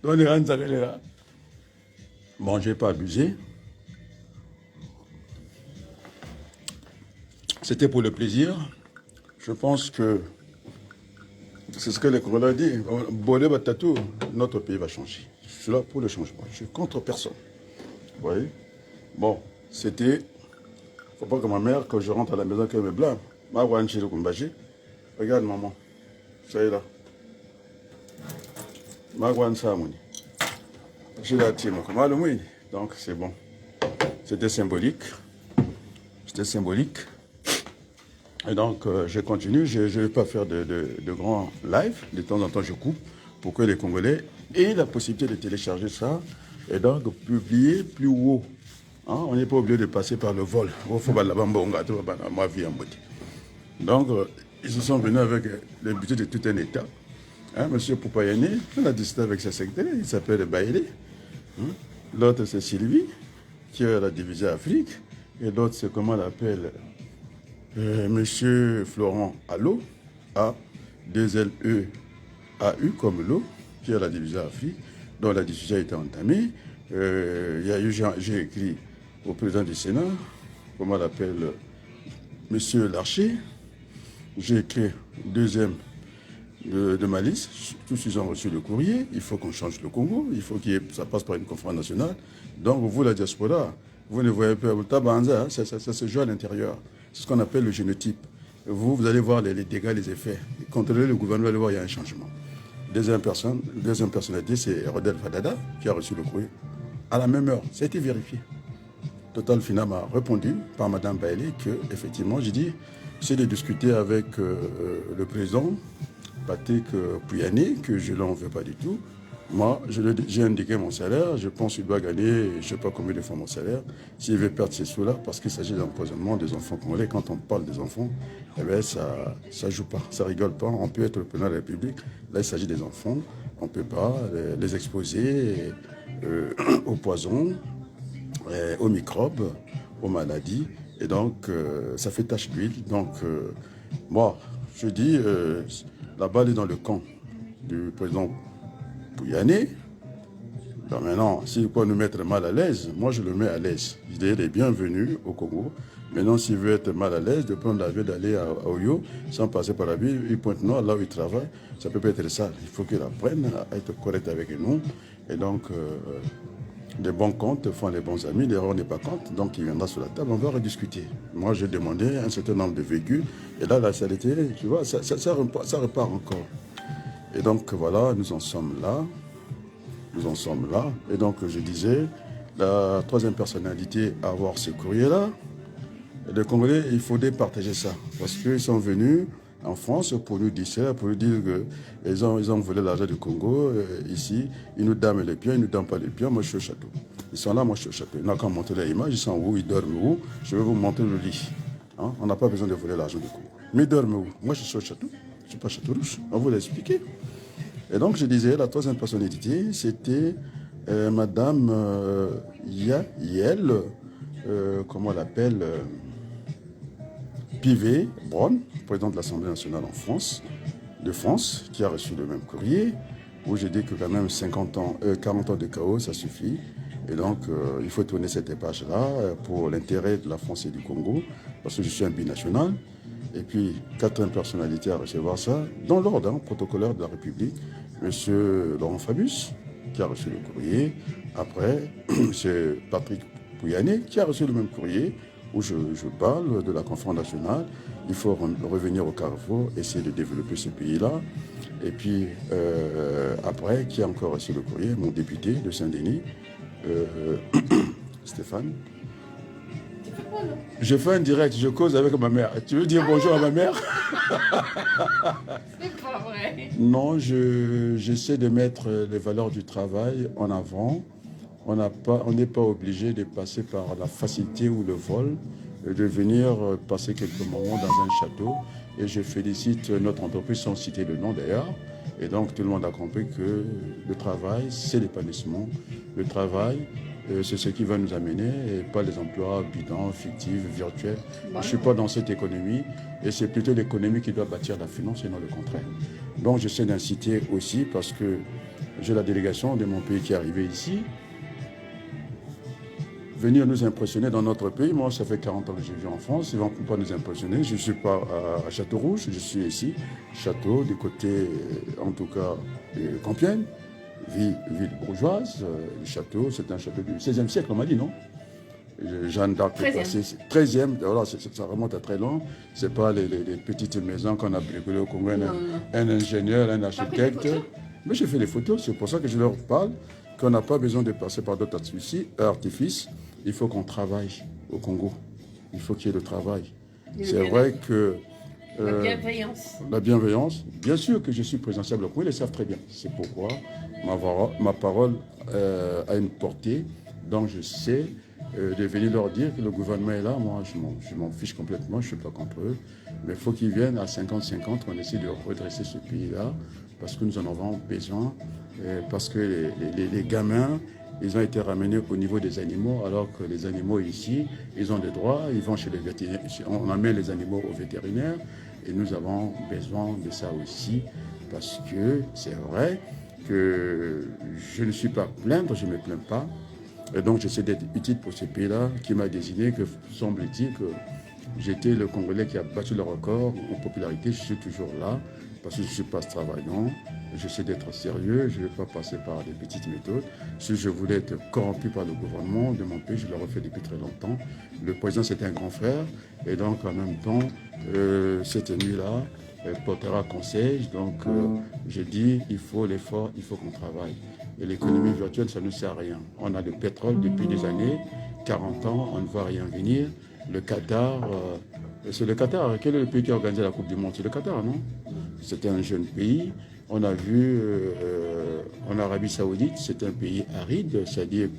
Donc on est rentré là. Bon, je n'ai pas abusé. C'était pour le plaisir. Je pense que c'est ce que les Congolais disent. Bolé Batatou, notre pays va changer. Je suis là pour le changement. Je suis contre personne. Vous voyez? Bon, c'était. Faut pas que ma mère, quand je rentre à la maison, qu'elle me blâme. Regarde, maman. Ça y est là. Magwan Samouni. Je l'ai attiré, donc c'est bon. C'était symbolique. C'était symbolique. Et donc, je continue. Je ne vais pas faire de grands lives. De temps en temps, je coupe pour que les Congolais aient la possibilité de télécharger ça et donc publier plus haut. Hein? On n'est pas obligé de passer par le vol. Donc, ils se sont venus avec le budget de tout un État. Hein, Monsieur Poupayani, on a discuté avec sa secrétaire, il s'appelle Baïlé. Hein? L'autre, c'est Sylvie, qui est à la division Afrique. Et l'autre, c'est comment on l'appelle Monsieur Florent Allo, A2LEAU comme l'eau, qui est à la division Afrique, dont la diffusion a été entamée. J'ai écrit au président du Sénat, comment on l'appelle Monsieur Larcher. J'ai écrit deuxième de ma liste. Tous ils ont reçu le courrier. Il faut qu'on change le Congo. Il faut que ça passe par une conférence nationale. Donc, vous, la diaspora, vous ne voyez pas. Ça se joue à l'intérieur. C'est ce qu'on appelle le génotype. Vous allez voir les dégâts, les effets. Contrôlez le gouvernement, vous allez voir, il y a un changement. Deuxième personnalité, c'est Rodel Fadada, qui a reçu le courrier à la même heure. Ça a été vérifié. Total Final m'a répondu par Mme Bailey que, effectivement, j'ai dit, c'est de discuter avec le président Patrick Pouyanné, que je ne l'en veux pas du tout. Moi, j'ai indiqué mon salaire, je pense qu'il doit gagner, je ne sais pas combien de fois mon salaire, s'il veut perdre ces sous-là, parce qu'il s'agit d'empoisonnement des enfants congolais. Quand on parle des enfants, eh bien, ça ne joue pas, ça ne rigole pas. On peut être le président de la République, là il s'agit des enfants, on ne peut pas les exposer aux poisons, aux microbes, aux maladies, et donc ça fait tache d'huile. Donc, moi, je dis, la balle est dans le camp du président Pouyanné. Donc maintenant, s'il peut nous mettre mal à l'aise, moi je le mets à l'aise. Il est bienvenu au Congo. Maintenant, s'il veut être mal à l'aise, de prendre l'avion d'aller à Oyo, sans passer par la ville, il pointe nord, là où il travaille, ça peut pas être ça. Il faut qu'il apprenne à être correct avec nous. Et donc, les bons comptes font les bons amis, l'erreur n'est pas compte, donc il viendra sur la table, on va rediscuter. Moi, j'ai demandé un certain nombre de véhicules, et là, la saleté, tu vois, ça repart encore. Et donc, voilà, nous en sommes là. Et donc, je disais, la troisième personnalité à avoir ce courrier-là, les Congolais, il faudrait partager ça. Parce qu'ils sont venus en France pour nous dire ça, pour nous dire qu'ils ont volé l'argent du Congo ici. Ils nous dament les biens, ils ne nous dament pas les biens. Moi, je suis au château. Ils sont là, moi, je suis au château. Ils n'ont qu'à montrer l'image, ils sont où, ils dorment où. Je vais vous montrer le lit. Hein? On n'a pas besoin de voler l'argent du Congo. Mais ils dorment où? Moi, je suis au château. Je ne suis pas Château Rouge. On vous l'a expliqué. Et donc, je disais, la troisième personnalité, c'était Madame Yael, comment on l'appelle, Pivet Braun, présidente de l'Assemblée nationale de France, qui a reçu le même courrier, où j'ai dit que quand même 40 ans de chaos, ça suffit. Et donc, il faut tourner cette page-là pour l'intérêt de la France et du Congo, parce que je suis un binational. Et puis, quatrième personnalité à recevoir ça, dans l'ordre, protocolaire de la République, M. Laurent Fabius, qui a reçu le courrier. Après, M. Patrick Pouyanné, qui a reçu le même courrier, où je parle de la conférence nationale. Il faut revenir au carrefour, essayer de développer ce pays-là. Et puis, après, qui a encore reçu le courrier, mon député de Saint-Denis, Stéphane. Je fais un direct, je cause avec ma mère. Tu veux dire bonjour à ma mère? C'est pas vrai. Non, j'essaie de mettre les valeurs du travail en avant. On n'est pas obligé de passer par la facilité ou le vol, de venir passer quelques moments dans un château. Et je félicite notre entreprise, sans citer le nom d'ailleurs. Et donc tout le monde a compris que le travail, c'est l'épanouissement. Le travail, c'est ce qui va nous amener, et pas les emplois bidons, fictifs, virtuels. Je ne suis pas dans cette économie, et c'est plutôt l'économie qui doit bâtir la finance et non le contraire. Donc j'essaie d'inciter aussi, parce que j'ai la délégation de mon pays qui est arrivée ici. venir nous impressionner dans notre pays. Moi, ça fait 40 ans que je vis en France. Ils ne vont pas nous impressionner. Je ne suis pas à Château-Rouge. Je suis ici, château, du côté, en tout cas, de Compiègne, ville bourgeoise. Le château, c'est un château du XVIe siècle, on m'a dit, non? Jeanne d'Arc est passée. 13e, voilà, ça remonte à très long. Ce n'est pas les petites maisons qu'on a bricolées au Congo. Un ingénieur, un architecte. Mais j'ai fait les photos, c'est pour ça que je leur parle qu'on n'a pas besoin de passer par d'autres artifices. Il faut qu'on travaille au Congo. Il faut qu'il y ait le travail. C'est vrai que... la bienveillance. La bienveillance. Bien sûr que je suis présidentiable au Congo, ils le savent très bien. C'est pourquoi ma parole a une portée. Donc je sais de venir leur dire que le gouvernement est là. Moi, je m'en fiche complètement, je ne suis pas contre eux. Mais il faut qu'ils viennent à 50-50, on essaie de redresser ce pays-là, parce que nous en avons besoin, parce que les gamins, ils ont été ramenés au niveau des animaux, alors que les animaux ici, ils ont des droits, ils vont chez les vétérinaires, on amène les animaux aux vétérinaires, et nous avons besoin de ça aussi, parce que c'est vrai que je ne suis pas plaindre, je ne me plains pas, et donc j'essaie d'être utile pour ce pays-là, qui m'a désigné, que semble-t-il que j'étais le Congolais qui a battu le record en popularité, je suis toujours là, parce que je ne suis pas travaillant, j'essaie d'être sérieux, je ne vais pas passer par des petites méthodes. Si je voulais être corrompu par le gouvernement de mon pays, je l'aurais fait depuis très longtemps. Le président, c'est un grand frère, et donc en même temps, cette nuit-là, portera conseil. Donc je dis, il faut l'effort, il faut qu'on travaille. Et l'économie virtuelle, ça ne sert à rien. On a le pétrole depuis des années, 40 ans, on ne voit rien venir. Le Qatar, c'est le Qatar. Quel est le pays qui a organisé la Coupe du Monde? C'est le Qatar, non? C'était un jeune pays. On a vu en Arabie Saoudite, c'est un pays aride, c'est-à-dire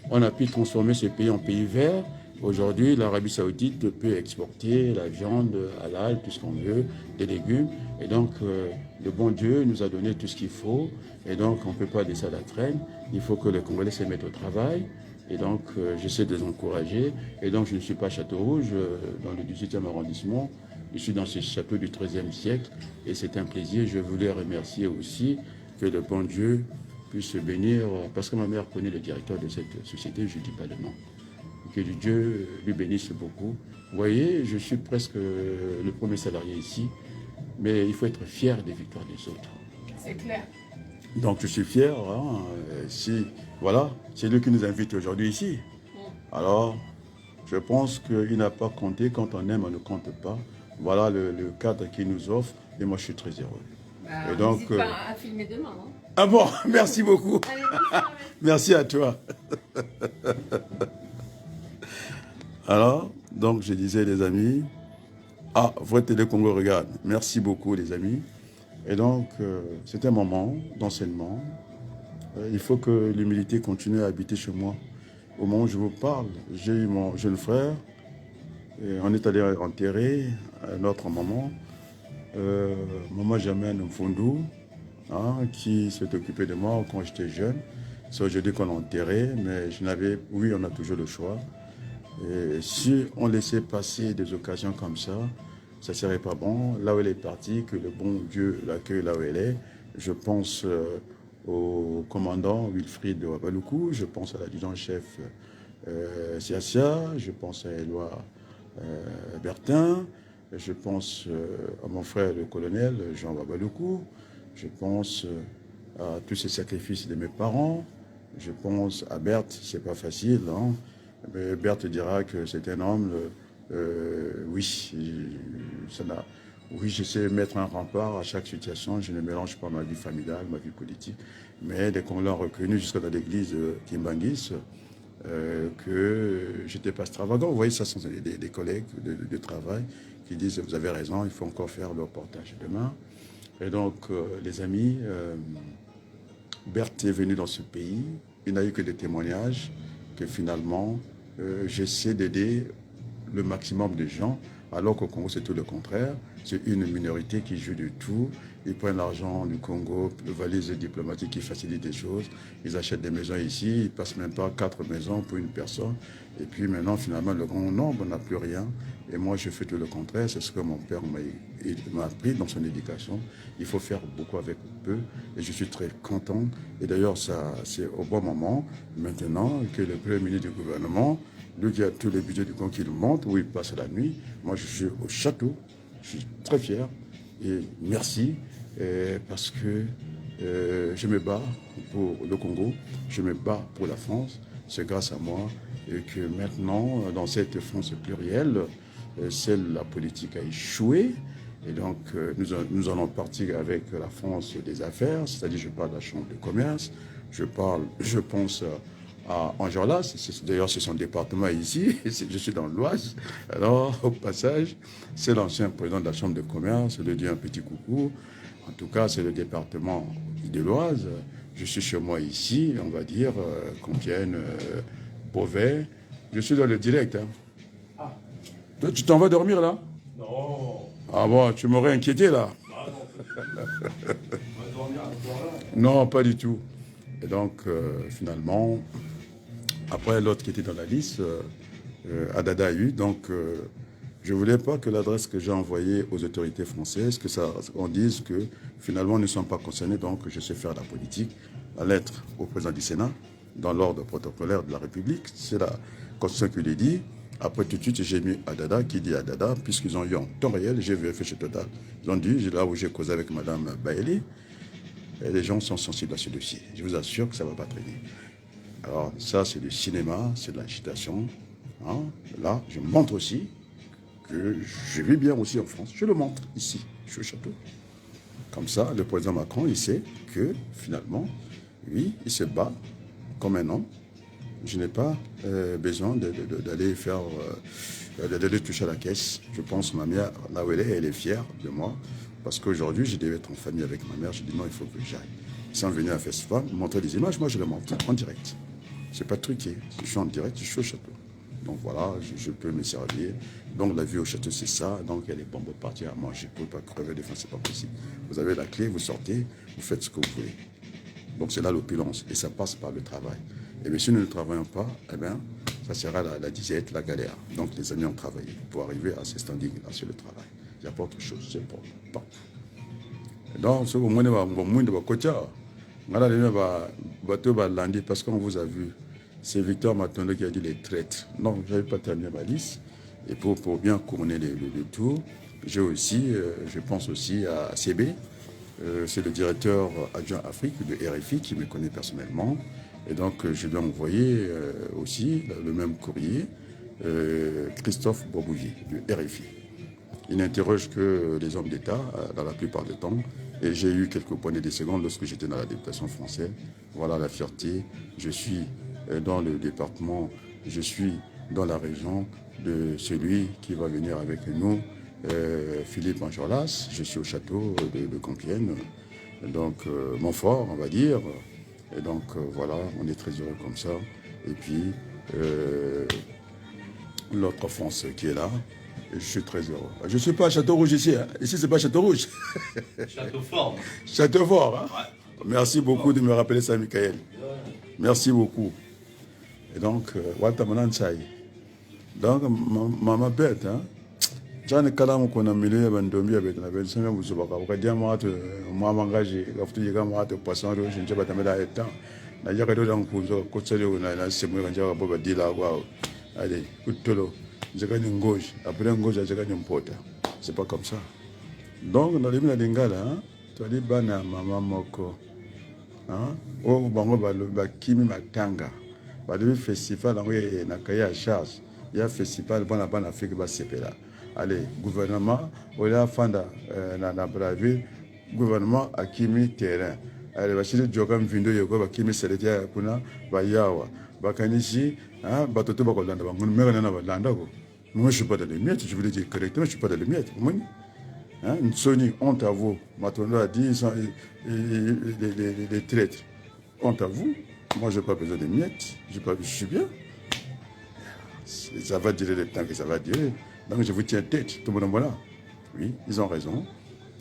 qu'on a pu transformer ce pays en pays vert. Aujourd'hui, l'Arabie Saoudite peut exporter la viande halal, tout ce qu'on veut, des légumes. Et donc, le bon Dieu nous a donné tout ce qu'il faut. Et donc, on ne peut pas laisser à la traîne. Il faut que les Congolais se mettent au travail. Et donc, j'essaie de les encourager. Et donc, je ne suis pas à Château-Rouge, dans le 18e arrondissement. Je suis dans ce château du XIIIe siècle. Et c'est un plaisir. Je voulais remercier aussi que le bon Dieu puisse bénir. Parce que ma mère connaît le directeur de cette société, je ne dis pas le nom. Que Dieu lui bénisse beaucoup. Vous voyez, je suis presque le premier salarié ici. Mais il faut être fier des victoires des autres. C'est clair. Donc, je suis fier. Hein, voilà, c'est lui qui nous invite aujourd'hui ici. Alors, je pense qu'il n'a pas compté. Quand on aime, on ne compte pas. Voilà le cadre qu'il nous offre. Et moi, je suis très heureux. Bah, et donc, n'hésite pas à filmer demain. Hein. Ah bon, merci beaucoup. Allez, bonsoir, Merci à toi. Alors, donc, je disais, les amis, Vrai Télé Congo regarde. Merci beaucoup, les amis. Et donc, c'est un moment d'enseignement. Il faut que l'humilité continue à habiter chez moi. Au moment où je vous parle, j'ai eu mon jeune frère. Et on est allé enterrer notre maman, maman Germaine Mfundou, qui s'est occupée de moi quand j'étais jeune. C'est aujourd'hui qu'on l'a enterré, mais oui, on a toujours le choix. Et si on laissait passer des occasions comme ça ne serait pas bon. Là où elle est partie, que le bon Dieu l'accueille là où elle est. Je pense au commandant Wilfried Wabaluku, je pense à l'adjudant-chef Siasia, je pense à Éloi Bertin, je pense à mon frère le colonel Jean Wabaluku, je pense à tous ces sacrifices de mes parents, je pense à Berthe, c'est pas facile, hein, mais Berthe dira que c'est un homme, oui, oui, je sais mettre un rempart à chaque situation, je ne mélange pas ma vie familiale, ma vie politique, mais dès qu'on l'a reconnu jusqu'à dans l'église Kimbangis, que j'étais pas extravagant. Vous voyez, ça sont des collègues de travail qui disent, vous avez raison, il faut encore faire le reportage demain. Et donc, les amis, Berthe est venu dans ce pays, il n'a eu que des témoignages, que finalement, j'essaie d'aider le maximum de gens, alors qu'au Congo, c'est tout le contraire. C'est une minorité qui joue du tout. Ils prennent l'argent du Congo, le valise diplomatique qui facilite les choses. Ils achètent des maisons ici, ils passent même pas 4 maisons pour une personne. Et puis maintenant, finalement, le grand nombre n'a plus rien. Et moi, je fais tout le contraire. C'est ce que mon père m'a appris dans son éducation. Il faut faire beaucoup avec peu. Et je suis très content. Et d'ailleurs, c'est au bon moment, maintenant, que le premier ministre du gouvernement, lui qui a tous les budgets du Congo, qu'il monte, où il passe la nuit. Moi, je suis au château. Je suis très fier. Et merci. Parce que je me bats pour le Congo, je me bats pour la France, c'est grâce à moi et que maintenant, dans cette France plurielle, la politique a échoué et donc nous allons partir avec la France des affaires, c'est-à-dire je parle de la Chambre de commerce, je pense à Enjolras, d'ailleurs c'est son département ici, je suis dans l'Oise, alors au passage, c'est l'ancien président de la Chambre de commerce, je lui dis un petit coucou. En tout cas, c'est le département de l'Oise. Je suis chez moi ici, on va dire, Compiègne, Beauvais. Je suis dans le direct. Hein. Ah. Toi, tu t'en vas dormir là? Non. Ah bon, tu m'aurais inquiété là. Ah non. Non, pas du tout. Et donc, finalement, après l'autre qui était dans la liste, Adada a eu, donc... je ne voulais pas que l'adresse que j'ai envoyée aux autorités françaises, qu'on dise que finalement nous ne sommes pas concernés, donc je sais faire la politique. La lettre au président du Sénat, dans l'ordre protocolaire de la République, c'est la Constitution qui le dit. Après tout de suite, j'ai mis Adada, qui dit Adada, puisqu'ils ont eu en temps réel, j'ai vérifié chez Total. Ils ont dit, là où j'ai causé avec Mme Baëli, et les gens sont sensibles à ce dossier. Je vous assure que ça ne va pas traîner. Alors ça, c'est du cinéma, c'est de l'agitation. Hein. Là, je montre aussi que je vis bien aussi en France. Je le montre ici, je suis au château. Comme ça, le président Macron, il sait que finalement, lui, il se bat comme un homme. Je n'ai pas besoin d'aller faire, d'aller toucher à la caisse. Je pense que ma mère, là où elle est fière de moi. Parce qu'aujourd'hui, je devais être en famille avec ma mère. Je dis non, il faut que j'aille. Ils sont venus à un festival, montrer des images, moi je les montre en direct. C'est pas truqué. Je suis en direct, je suis au château. Donc voilà, je peux me servir. Donc la vie au château, c'est ça. Donc il y a les bombes partir à manger. Je ne peux pas crever de faim, c'est pas possible. Vous avez la clé, vous sortez, vous faites ce que vous voulez. Donc c'est là l'opulence. Et ça passe par le travail. Et bien si nous ne travaillons pas, eh bien, ça sera la disette, la galère. Donc les amis ont travaillé pour arriver à ces standings-là sur le travail. Il n'y a pas autre chose, c'est pas. Donc, ce que vous avez parce qu'on vous a vu. C'est Victor Matondo qui a dit les traites. Non, je n'avais pas terminé ma liste. Et pour bien couronner le tout, j'ai aussi, je pense aussi à CB. C'est le directeur adjoint Afrique de RFI qui me connaît personnellement. Et donc, je lui ai envoyé aussi le même courrier, Christophe Bobouvier de RFI. Il n'interroge que les hommes d'État dans la plupart du temps. Et j'ai eu quelques poignées de secondes lorsque j'étais dans la députation française. Voilà la fierté. Je suis dans le département, je suis dans la région de celui qui va venir avec nous, Philippe Enjolras. Je suis au château de Compiègne, donc Montfort, on va dire. Et donc voilà, on est très heureux comme ça. Et puis l'autre France qui est là, je suis très heureux. Je ne suis pas à Château-Rouge ici, hein. Ici c'est pas Château-Rouge. Château-Fort. Château-Fort, hein. Merci beaucoup de me rappeler ça, Michael. Merci beaucoup. Et donc, donc, maman bête, hein. J'en ai kalam qu'on a mis le bandomi avec la belle semaine, vous avez pas dit moi, maman engagé, quand tu as dit poisson rouge, je ne sais pas t'amener à étant. La yaka de l'encours, côté de la semaine, quand tu vas dire là, waouh, allez, tout je gagne une gauche, après une gauche, je gagne une pote. C'est pas comme ça. Donc, dans les mines d'Ingala, tu as dit, bana, maman moko. Oh, bango bakimi matanga. Le festival, il y a charge. Il y a un festival, bon, la Afrique va se faire. Allez, gouvernement, il y a Fanda, dans Braville, gouvernement a kimi terrain. Allez, Bachir Djokam Vindo, Yoko, Bakimi Seletia, Kuna, Bayawa, Bakanishi, Batoto Bakolanda, Bangun, Balanda. Moi, je ne suis pas dans les miettes, je voulais dire correctement, je ne suis pas dans les miettes. Une Sony, honte à vous. Matondo a dit, les traîtres. Honte à vous. Moi, je n'ai pas besoin de miettes. Je suis bien. Ça va durer le temps que ça va durer. Donc, je vous tiens tête. Tout le monde là. Oui, ils ont raison.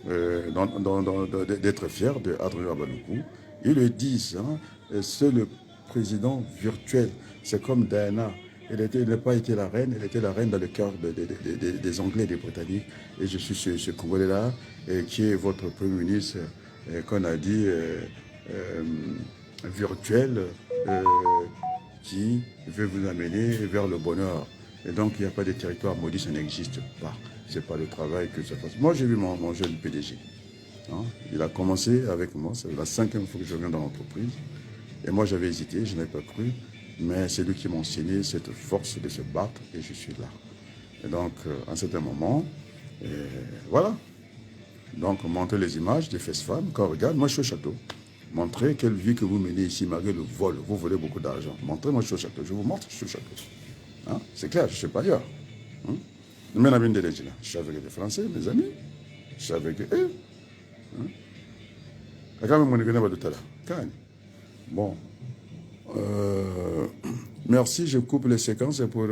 d'être fiers d'Adrien Baloukou. Ils le disent, hein, c'est le président virtuel. C'est comme Diana. Elle n'a pas été la reine, elle était la reine dans le cœur des Anglais et des Britanniques. Et je suis ce Congolais-là, qui est votre Premier ministre, qu'on a dit, virtuel, qui veut vous amener vers le bonheur. Et donc, il n'y a pas de territoire maudit, ça n'existe pas. Ce n'est pas le travail que ça fasse. Moi, j'ai vu mon jeune PDG. Hein? Il a commencé avec moi, c'est la 5e fois que je viens dans l'entreprise. Et moi, j'avais hésité, je n'avais pas cru. Mais c'est lui qui m'a enseigné cette force de se battre et je suis là. Et donc, à un certain moment, voilà. Donc, montrer les images des fesses femmes. Quand on regarde, moi je suis au château. Montrez quelle vie que vous menez ici, malgré le vol. Vous volez beaucoup d'argent. Montrez, moi je suis au château. Je vous montre, je suis au château. Hein? C'est clair, je ne suis pas ailleurs. Hein? Je suis avec des Français, mes amis. Je suis avec eux. Hein? Bon. Merci, je coupe les séquences pour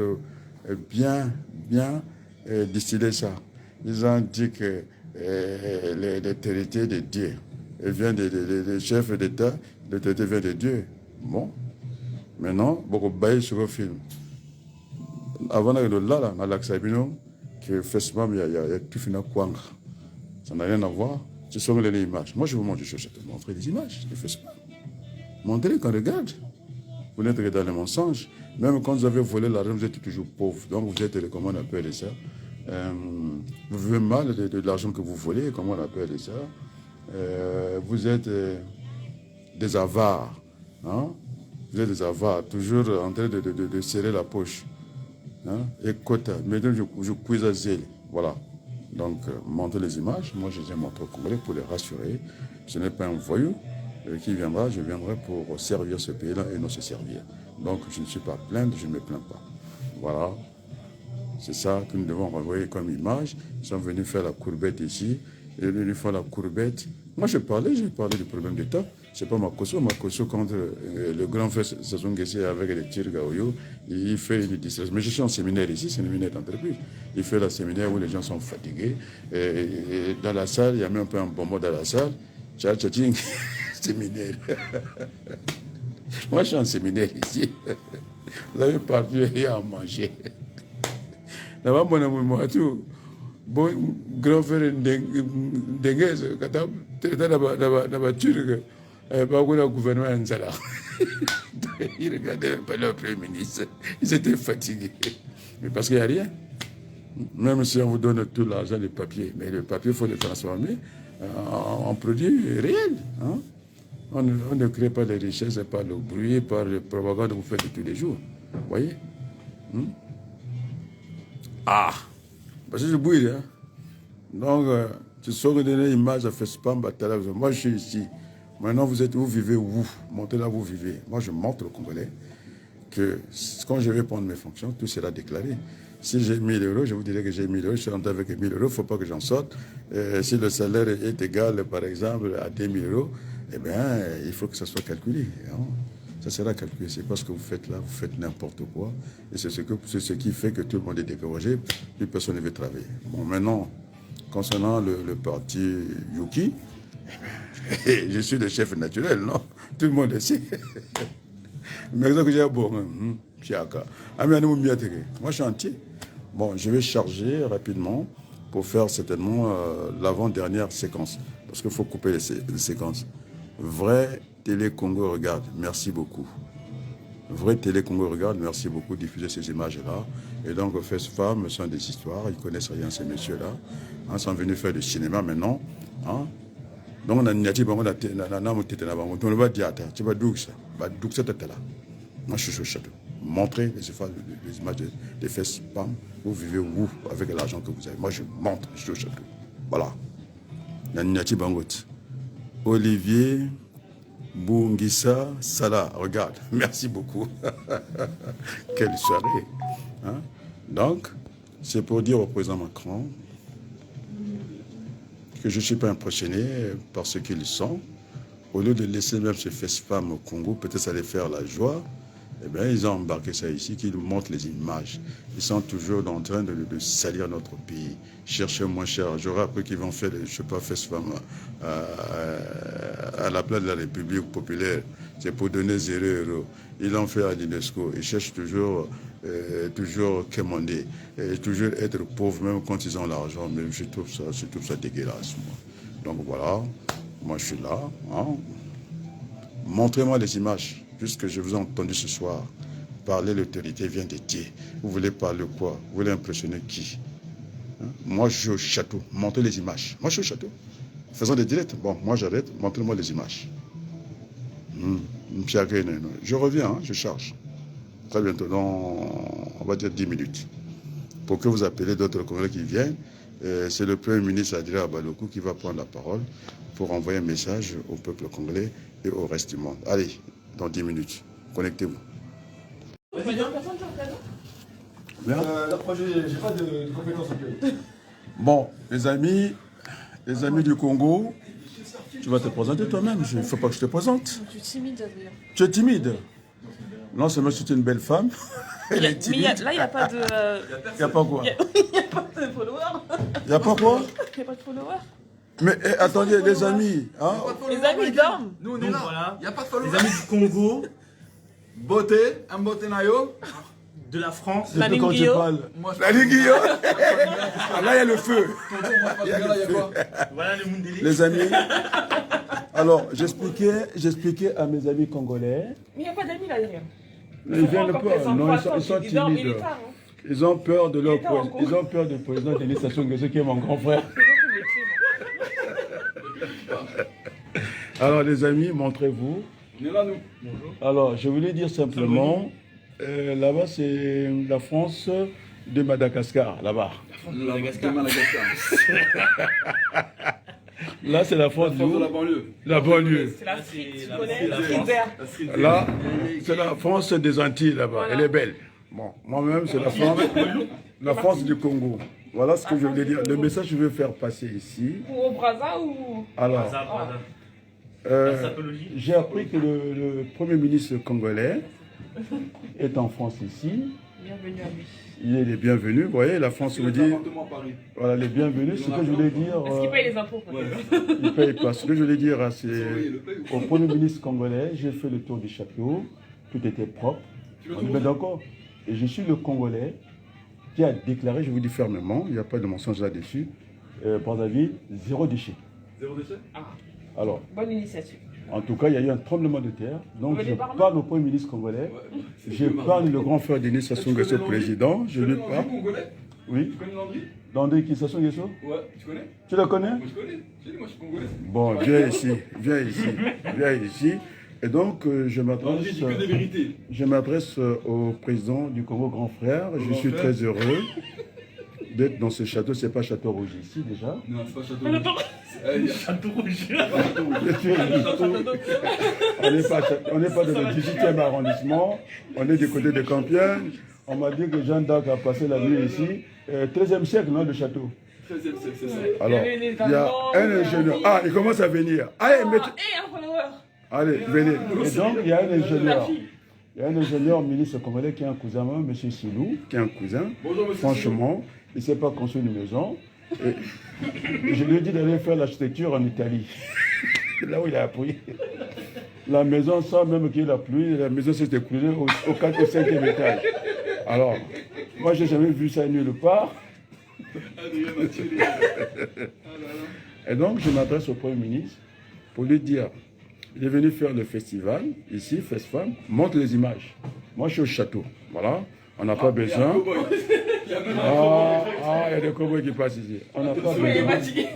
bien distiller ça. Ils ont dit que l'autorité de Dieu vient des chefs d'État, l'autorité vient de Dieu. Bon, maintenant, beaucoup de sur le film. Avant de là, dans l'Axabino, que Facebook, il y a tout fini à Kwanga. Ça n'a rien à voir. Ce sont les images. Moi, je vous montre, je vais te montrer des images de Facebook. Montrez qu'on regarde. Vous n'êtes que dans les mensonges. Même quand vous avez volé l'argent, vous êtes toujours pauvre. Donc vous êtes, comment on appelle ça, vous vivez mal de l'argent que vous volez, comment on appelle ça. Vous êtes des avares. Hein? Vous êtes des avares, toujours en train de serrer la poche. Hein? Et quota, maintenant je cuise à zèle. Voilà. Donc, montrez les images. Moi, je les ai montrées au Congolais pour les rassurer. Ce n'est pas un voyou qui viendra, je viendrai pour servir ce pays-là et non se servir. Donc, je ne suis pas plainte, je ne me plains pas. Voilà. C'est ça que nous devons renvoyer comme image. Ils sont venus faire la courbette ici. Et ils font la courbette. Moi, j'ai parlé du problème d'État. Ce n'est pas ma caution contre le grand frère Sassou Nguesso avec les tirs Gaoyo. Il fait une distraction. Mais je suis en séminaire ici, c'est un séminaire d'entreprise. Il fait le séminaire où les gens sont fatigués. Et dans la salle, il y a même pas un bonbon dans la salle. Tcha-tcha-ting, séminaire. Moi, je suis en séminaire ici. Vous avez partout rien à manger. Là-bas, mon ami, moi, tout. Bon, grand frère Ndengue, quand tu es dans la voiture, le gouvernement Nzala. Ils regardaient pas le Premier ministre. Ils étaient fatigués. Mais parce qu'il n'y a rien. Même si on vous donne tout l'argent, les papiers, mais le papier, il faut le transformer en produit réel. Hein? On ne crée pas de richesses par le bruit, par le propagande que vous faites tous les jours. Vous voyez? Ah! Parce que je bouille, hein? Donc, tu sors donner une image à Facebook, à télévision. Moi, je suis ici. Maintenant, vous vivez où? Montrez là où vous vivez. Moi, je montre aux Congolais que quand je vais prendre mes fonctions, tout sera déclaré. Si j'ai 1 000 euros, je vous dirai que j'ai 1 000 euros, je suis rentré avec 1 000 euros, il ne faut pas que j'en sorte. Si le salaire est égal, par exemple, à 2 000 euros, eh bien, il faut que ça soit calculé. Hein? Ça sera calculé. C'est parce que vous faites là, vous faites n'importe quoi. Et c'est ce qui fait que tout le monde est découragé, plus personne ne veut travailler. Bon, maintenant, concernant le parti Yuki, je suis le chef naturel, non? Tout le monde le sait. Mais que j'ai bon, moi je suis entier. Bon, je vais charger rapidement pour faire certainement l'avant-dernière séquence. Parce qu'il faut couper les séquences. Vrai Télé Congo regarde, merci beaucoup. Vrai Télé Congo regarde, merci beaucoup de diffuser ces images-là. Et donc, FaceFam sont des histoires, ils ne connaissent rien, ces messieurs-là. Ils sont venus faire du cinéma maintenant. Hein? Donc, on a dit, on va dire, tu vas d'où ça? Moi, je suis au château. Montrez les images des FaceFam. Vous vivez où avec l'argent que vous avez? Moi, je montre, je suis au château. Voilà. Olivier Bungissa Salah, regarde, merci beaucoup. Quelle soirée. Hein? Donc, c'est pour dire au président Macron que je ne suis pas impressionné par ce qu'ils sont. Au lieu de laisser même ce FaceFam au Congo, peut-être ça allait faire la joie. Eh bien, ils ont embarqué ça ici, qu'ils montrent les images. Ils sont toujours en train de salir notre pays. Chercher moins cher. J'aurais appris qu'ils vont faire, je ne sais pas, FESFAM à la place de la République populaire. C'est pour donner 0 €. Ils l'ont fait à l'UNESCO. Ils cherchent toujours quémander, et toujours être pauvres, même quand ils ont l'argent. Mais je trouve ça dégueulasse, moi. Donc voilà, moi je suis là. Hein. Montrez-moi les images. Puisque je vous ai entendu ce soir parler, l'autorité vient de dire. Vous voulez parler quoi? Vous voulez impressionner qui? Hein? Moi, je suis au château. Montrez les images. Moi, je suis au château. Faisons des directs. Bon, moi, j'arrête. Montrez-moi les images. Je reviens, hein, je charge. Très bientôt, dans, on va dire 10 minutes. Pour que vous appelez d'autres collègues qui viennent. C'est le Premier ministre Adrien Abalokou qui va prendre la parole pour envoyer un message au peuple congolais et au reste du monde. Allez, dans 10 minutes. Connectez-vous. J'ai pas de compétences au pays. Bon, les amis du Congo, tu vas te présenter toi-même. Il ne faut pas que je te présente. Je suis timide, Adrien. Tu es timide? Non seulement tu es une belle femme, elle est timide. Mais là, il n'y a pas de... Il n'y a pas quoi? Il n'y a pas de followers. Il n'y a pas quoi? Il n'y a pas de followers. Mais attendez, les amis, hein? Les amis, ils dorment. Nous, on est Donc là. voilà, Il n'y a pas de follow. les amis du Congo, Beauté, un beauté nayo. de la France. La Depuis quand tu Lingio. parles? Moi, je La Lingio. Ah, là, il y a le feu. tonton, moi, je passe bien là, il y a quoi? Voilà le Mundélé. Les amis, alors j'expliquais à mes amis congolais. Mais il n'y a pas d'amis là derrière. Ils viennent pas, non, ils sont dorment, il est timides. tard. Hein. Ils ont peur de leur Il est en cours. ils ont peur du président Denis Sassou Nguesso qui est mon grand frère. Alors les amis, montrez-vous. On est là, nous. Alors je voulais dire simplement, là-bas c'est la France de Madagascar, là-bas. Madagascar. Madagascar. Là c'est la France France de la d'où? banlieue. La banlieue. C'est la frite, tu connais, c'est la frite France. vert. Là c'est la France des Antilles là-bas, Voilà. elle est belle. Bon, moi-même c'est la France du Congo. Voilà ce que je voulais dire. Le message que je veux faire passer ici. Ou au Brazza ou... Alors, Ça, voilà. euh, La sapologie. j'ai appris que le Premier ministre congolais est en France ici. Bienvenue à lui. Il est les bienvenus. Vous voyez, la France me dit, Appartement à Paris. voilà, les bienvenus. Ce que je voulais dire, Est-ce qu'il paye les impôts peut-être? il paye pas. Ce que je voulais dire, Oui, c'est le paye ou pas? au Premier ministre congolais, j'ai fait le tour du château. Tout était propre. On est bien d'accord. Et je suis le Congolais qui a déclaré, je vous dis fermement, il n'y a pas de mensonge là-dessus, Brazzaville, 0 déchet. Zéro déchet? Alors, Bonne initiative. en tout cas, il y a eu un tremblement de terre. Donc, Vous voulez je parler parle au Premier ministre congolais. Je parle le grand frère Denis Sassou Nguesso, président. Je lui parle. Congolais? Oui. Tu connais Landry? Landry Sassou Nguesso. Ouais, tu connais? Tu le connais? Moi, je connais. J'ai dit, moi, je suis congolais. Bon, viens ici. Viens ici. Viens ici. Et donc, je Landry dit que des vérités. m'adresse au président du Congo, grand frère. Je suis très heureux d'être dans ce château. C'est pas Château Rouge ici, déjà. Non, c'est pas Château Rouge. Château Rouge. On n'est pas dans le 18e arrondissement, on est du côté de Compiègne. On m'a dit que Jeanne d'Arc a passé la nuit ici. 13e siècle, non, le château. 13e siècle, c'est ça. Alors, il y a un ingénieur. Ah, il commence à venir. Allez, mettez... Et un follower. Allez, venez. Et donc, il y a un ingénieur. Il y a un ingénieur ministre congolais qui est un cousin, M. Silou, qui est un cousin. Bonjour, monsieur. Franchement, il ne sait pas construire une maison. Et je lui ai dit d'aller faire l'architecture en Italie. Là où il a appris. La maison, sans même qu'il y ait la pluie, la maison s'est écroulée au 4 ou 5e étage. Alors, moi, je n'ai jamais vu ça nulle part. Adrien m'a tué les gars. Et donc, je m'adresse au Premier ministre pour lui dire, il est venu faire le festival, ici, FESFAM, montre les images. Moi, je suis au château, voilà, on n'a pas besoin. Il y a même un Il y a des cowboys qui passent ici. On n'a pas Il est besoin. fatigué.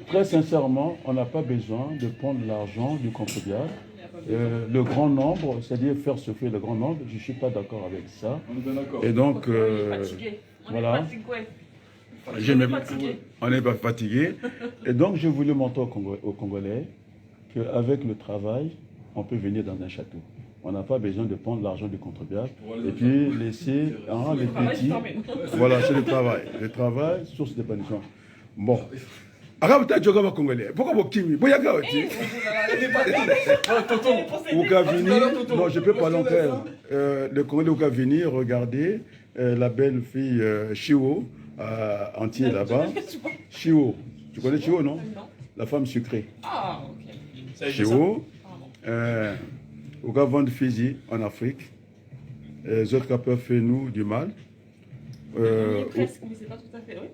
Très sincèrement, on n'a pas besoin de prendre l'argent du contribuable. Le grand nombre, c'est-à-dire faire se faire le grand nombre, je ne suis pas d'accord avec ça. On est bien d'accord. Et donc, Fatigué. On voilà. est fatigué. je n'ai- fatigué. on n'est pas fatigué. Et donc, je voulais montrer aux Congolais qu'avec le travail, on peut venir dans un château. On n'a pas besoin de prendre l'argent du contribuable et puis laisser les Travail, petits. je t'emmène. Voilà, c'est le travail. Le travail, source d'épanouissement. Bon, Arabe Djoga congolais. Pourquoi vous Kimi Boyaga aussi. Non, je peux parler entre elles. Le Congolais Ouka venir regarder la belle fille Chiwo entier là-bas. Chiwo. Tu connais Chiwo, non? La femme sucrée. Ah, ok. Chiwo. Ouka vendre Fiji en Afrique. Les autres qui peuvent faire nous du mal. Presque, mais c'est pas tout à fait, oui.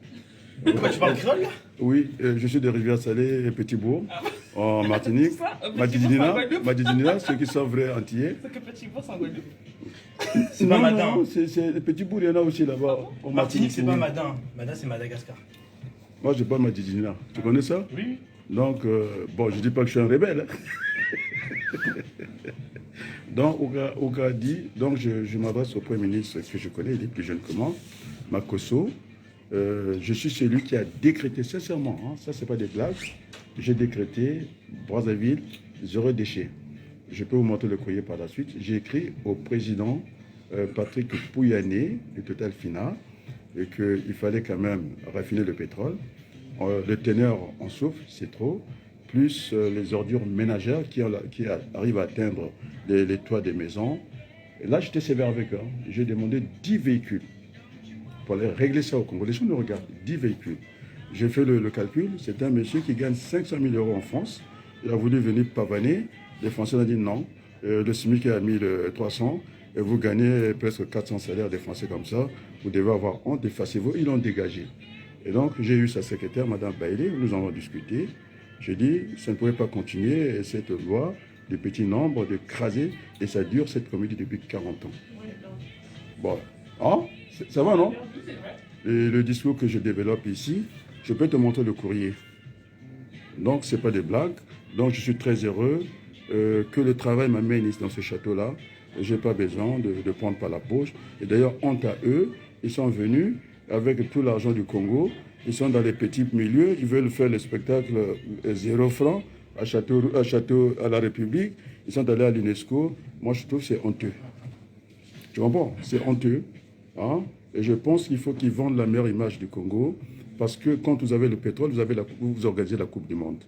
Pourquoi tu parles créole là? Oui, je suis de Rivière-Salée et Petit-Bourg, en Martinique. Madidinina, ceux qui sont vrais entiers. C'est que Petit Bourg, c'est en Guadeloupe. C'est pas Madin. Non, c'est Petit-Bourg, il y en a aussi là-bas. En Martinique, c'est pas oui. Madin. Madin, c'est Madagascar. Moi, je parle Madidinina. Tu connais ça? Oui. Donc, bon, je ne dis pas que je suis un rebelle. Hein. Donc, Ouga dit, donc je m'adresse au Premier ministre que je connais, il est plus jeune que moi, Makosso. Je suis celui qui a décrété, sincèrement, hein, ça c'est pas des blagues, j'ai décrété Brazzaville, 0 déchet. Je peux vous montrer le courrier par la suite. J'ai écrit au président Patrick Pouyanné, du Total Fina, et qu'il fallait quand même raffiner le pétrole. Le teneur en soufre, c'est trop, plus les ordures ménagères qui arrivent à atteindre les toits des maisons. Et là, j'étais sévère avec eux. Hein. J'ai demandé 10 véhicules. Pour aller régler ça au Congo. Les gens nous regardent, 10 véhicules. J'ai fait le calcul, c'est un monsieur qui gagne 500 000 € en France. Il a voulu venir pavaner. Les Français ont dit non. Le SMIC a mis le 300. Et vous gagnez presque 400 salaires des Français comme ça. Vous devez avoir honte, effacez-vous. Ils l'ont dégagé. Et donc, j'ai eu sa secrétaire, Madame Bailey, nous avons discuté. J'ai dit, ça ne pouvait pas continuer, cette loi de petit nombre, de craser. Et ça dure, cette comédie, depuis 40 ans. Bon, hein? Ça va, non? Et le discours que je développe ici, je peux te montrer le courrier. Donc, ce n'est pas des blagues. Donc, je suis très heureux que le travail m'amène ici dans ce château-là. Je n'ai pas besoin de prendre par la poche. Et d'ailleurs, honte à eux, ils sont venus avec tout l'argent du Congo. Ils sont dans les petits milieux. Ils veulent faire le spectacle 0 francs à la République. Ils sont allés à l'UNESCO. Moi, je trouve que c'est honteux. Tu comprends? C'est honteux. Hein? Et je pense qu'il faut qu'ils vendent la meilleure image du Congo, parce que quand vous avez le pétrole, vous organisez la Coupe du Monde.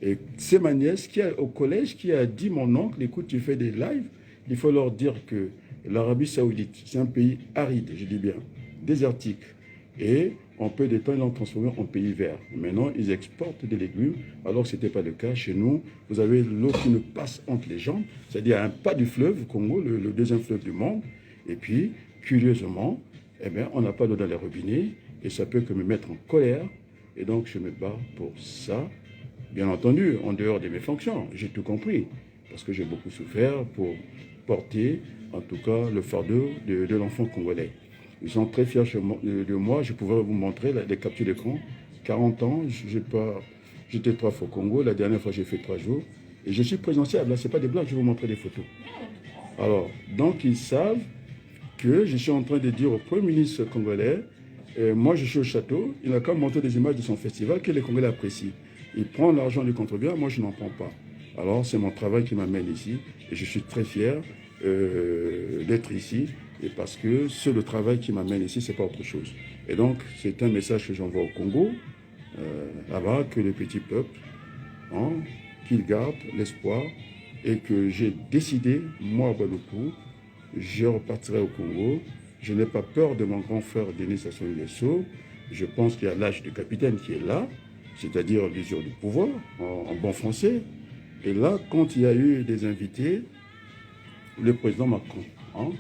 Et c'est ma nièce au collège qui a dit, mon oncle, écoute, tu fais des lives, il faut leur dire que l'Arabie Saoudite, c'est un pays aride, je dis bien, désertique. Et en peu de temps, ils l'ont transformé en pays vert. Maintenant, ils exportent des légumes, alors que ce n'était pas le cas. Chez nous, vous avez l'eau qui nous passe entre les jambes, c'est-à-dire à un pas du fleuve, Congo, le deuxième fleuve du monde. Et puis, curieusement, eh bien, on n'a pas d'eau dans les robinets et ça peut que me mettre en colère. Et donc, je me bats pour ça. Bien entendu, en dehors de mes fonctions, j'ai tout compris. Parce que j'ai beaucoup souffert pour porter, en tout cas, le fardeau de l'enfant congolais. Ils sont très fiers de moi. Je pourrais vous montrer les captures d'écran. 40 ans, j'étais 3 fois au Congo. La dernière fois, j'ai fait 3 jours. Et je suis présentiable. Là, ce n'est pas des blagues, je vais vous montrer des photos. Alors, donc, ils savent que je suis en train de dire au Premier ministre congolais, moi je suis au château, il n'a qu'à montrer des images de son festival que les Congolais apprécient. Il prend l'argent du contribuable, moi je n'en prends pas. Alors c'est mon travail qui m'amène ici et je suis très fier d'être ici et parce que c'est le travail qui m'amène ici, c'est pas autre chose. Et donc c'est un message que j'envoie au Congo, là-bas, que le petit peuple, hein, qu'il garde l'espoir et que j'ai décidé, moi à Baloupou, je repartirai au Congo. Je n'ai pas peur de mon grand frère Denis Sassou Nguesso. Je pense qu'il y a l'âge du capitaine qui est là, c'est-à-dire l'usure du pouvoir, en bon français. Et là, quand il y a eu des invités, le président Macron, hein,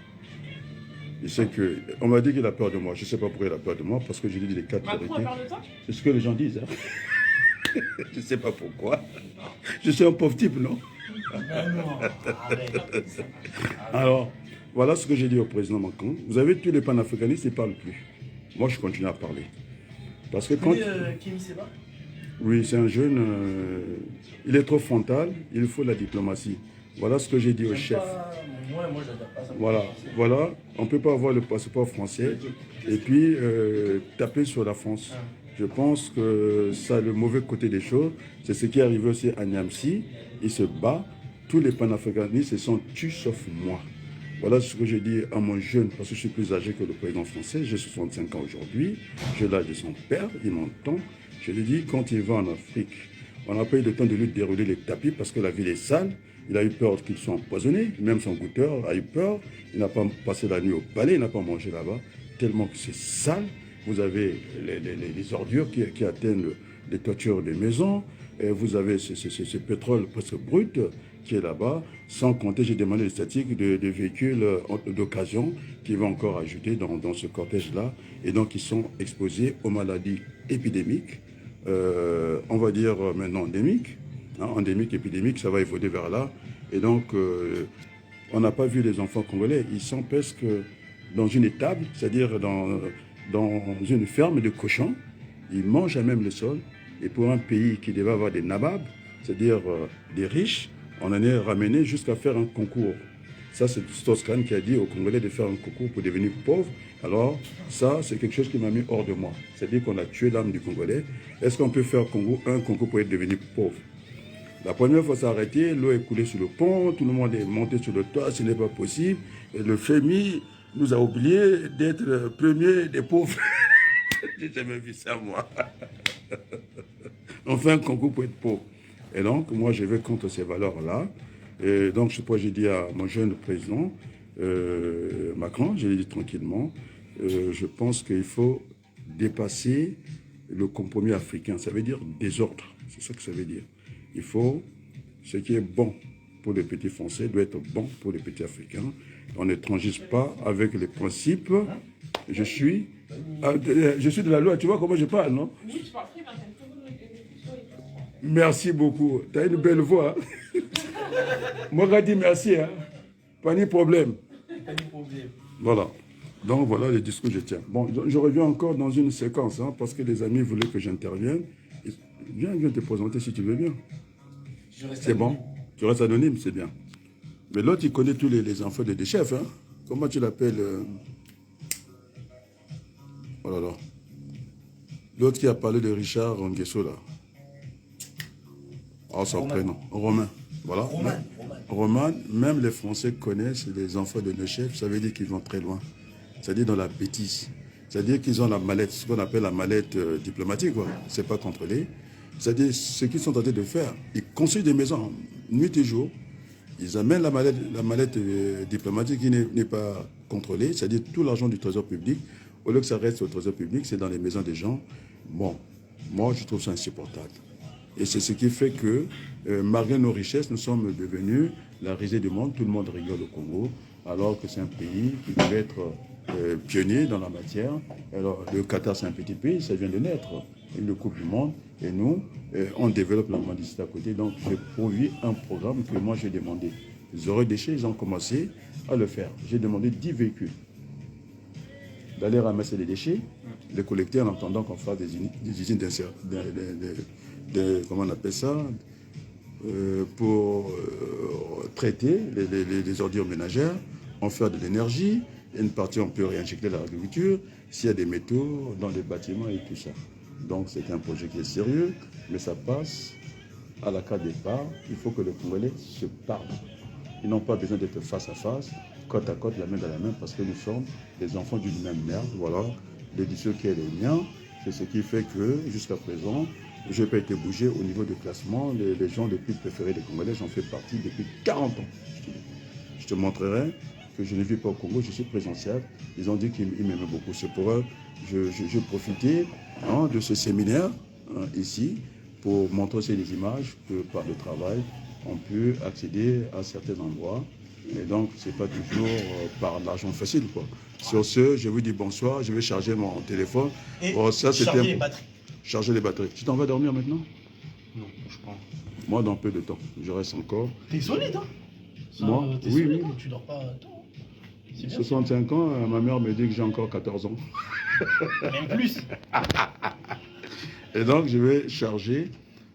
il sait que, on m'a dit qu'il a peur de moi. Je ne sais pas pourquoi il a peur de moi, parce que je lui dis les 4 Macron a vérités. peur de toi? C'est ce que les gens disent. Hein. Je ne sais pas pourquoi. Je suis un pauvre type, non? Alors, voilà ce que j'ai dit au président Macron. Vous avez tous les panafricanistes, ils ne parlent plus. Moi, je continue à parler. Parce que quand... Kim Seba? Oui, c'est un jeune... il est trop frontal, il faut la diplomatie. Voilà ce que j'ai dit au chef. Moi, j'adore pas ça. Voilà. On ne peut pas avoir le passeport français et puis taper sur la France. Je pense que ça, le mauvais côté des choses, c'est ce qui est arrivé aussi à Niamsi. Il se bat. Tous les panafricanistes se sont tués sauf moi. Voilà ce que j'ai dit à mon jeune, parce que je suis plus âgé que le président français. J'ai 65 ans aujourd'hui. J'ai l'âge de son père, il m'entend. Je lui dis, quand il va en Afrique, on n'a pas eu le temps de lui dérouler les tapis parce que la ville est sale. Il a eu peur qu'ils soient empoisonnés. Même son goûteur a eu peur. Il n'a pas passé la nuit au palais, il n'a pas mangé là-bas, tellement que c'est sale. Vous avez les ordures qui atteignent les toitures des maisons. Et vous avez ce pétrole presque brut qui est là-bas. Sans compter, j'ai demandé les statistiques de véhicules d'occasion qui vont encore ajouter dans ce cortège-là. Et donc, ils sont exposés aux maladies épidémiques. On va dire maintenant endémiques. Hein, endémique, épidémique, ça va évoluer vers là. Et donc, on n'a pas vu les enfants congolais. Ils sont presque dans une étable, c'est-à-dire dans une ferme de cochons. Ils mangent à même le sol. Et pour un pays qui devait avoir des nababs, c'est-à-dire des riches, on en est ramené jusqu'à faire un concours. Ça, c'est Strauss-Kahn qui a dit aux Congolais de faire un concours pour devenir pauvres. Alors, ça, c'est quelque chose qui m'a mis hors de moi. C'est-à-dire qu'on a tué l'âme du Congolais. Est-ce qu'on peut faire un concours pour être devenu pauvre? La première fois, ça a arrêté, l'eau est coulée sur le pont, tout le monde est monté sur le toit, ce n'est pas possible. Et le FMI nous a oublié d'être le premier des pauvres. J'ai jamais vu ça, moi. On fait un concours pour être pauvre. Et donc, moi, je vais contre ces valeurs-là. Et donc, c'est pourquoi j'ai dit à mon jeune président, Macron, je l'ai dit tranquillement, je pense qu'il faut dépasser le compromis africain. Ça veut dire désordre. C'est ça que ça veut dire. Il faut, ce qui est bon pour les petits Français doit être bon pour les petits Africains. On ne transige pas avec les principes. Je suis de la loi. Tu vois comment je parle, non? Oui, tu parles très bien. Merci beaucoup. Tu as une belle voix. Moi, je dis merci. Hein. Pas de problème. Pas de problème. Voilà. Donc, voilà le discours que je tiens. Bon, je reviens encore dans une séquence, hein, parce que les amis voulaient que j'intervienne. Viens te présenter si tu veux bien. C'est bon. Tu restes anonyme, c'est bien. Mais l'autre, il connaît tous les enfants des chefs. Hein. Comment tu l'appelles Oh là là. L'autre qui a parlé de Richard Nguesso, là. Oh, son prénom. Romain. Voilà. Romain, même les Français connaissent les enfants de nos chefs. Ça veut dire qu'ils vont très loin. C'est-à-dire dans la bêtise. C'est-à-dire qu'ils ont la mallette, ce qu'on appelle la mallette diplomatique. C'est pas contrôlé. C'est-à-dire ce qu'ils sont en train de faire. Ils construisent des maisons nuit et jour. Ils amènent la mallette diplomatique qui n'est pas contrôlée. C'est-à-dire tout l'argent du trésor public. Au lieu que ça reste au trésor public, c'est dans les maisons des gens. Bon, moi, je trouve ça insupportable. Et c'est ce qui fait que, malgré nos richesses, nous sommes devenus la risée du monde. Tout le monde rigole au Congo, alors que c'est un pays qui devait être pionnier dans la matière. Alors, le Qatar, c'est un petit pays, ça vient de naître. Une Coupe du Monde. Et nous, on développe la mendicité à côté. Donc, j'ai produit un programme que moi, j'ai demandé. Zéro déchet, ils ont commencé à le faire. J'ai demandé 10 véhicules d'aller ramasser les déchets, les collecter en attendant qu'on fasse des usines comment on appelle ça, pour traiter les ordures ménagères, en faire de l'énergie. Une partie, on peut réinjecter dans l'agriculture, s'il y a des métaux dans les bâtiments et tout ça. Donc, c'est un projet qui est sérieux, mais ça passe à la carte départ. Il faut que les Congolais se parlent. Ils n'ont pas besoin d'être face à face, côte à côte, la main dans la main, parce que nous sommes des enfants d'une même mère. Voilà, l'édition qui est le mien. C'est ce qui fait que, jusqu'à présent, je n'ai pas été bougé au niveau du classement. Les gens les plus préférés des Congolais, j'en fais partie depuis 40 ans. Je te montrerai que je ne vis pas au Congo, je suis présentiel. Ils ont dit qu'ils m'aimaient beaucoup. C'est pour eux je profitais de ce séminaire ici pour montrer aussi les images que par le travail, on peut accéder à certains endroits. Et donc, ce n'est pas toujours par l'argent facile, quoi. Sur ce, je vous dis bonsoir, je vais charger mon téléphone. Et ça, charger les batteries. Charger les batteries. Tu t'en vas dormir maintenant? Non, je pense. Moi, dans peu de temps. Je reste encore. T'es solide, hein? Ça, Moi? t'es Oui, solide, oui. hein, tu dors pas tôt. C'est bien. 65 ans, ma mère me dit que j'ai encore 14 ans. Même plus. Et donc, je vais charger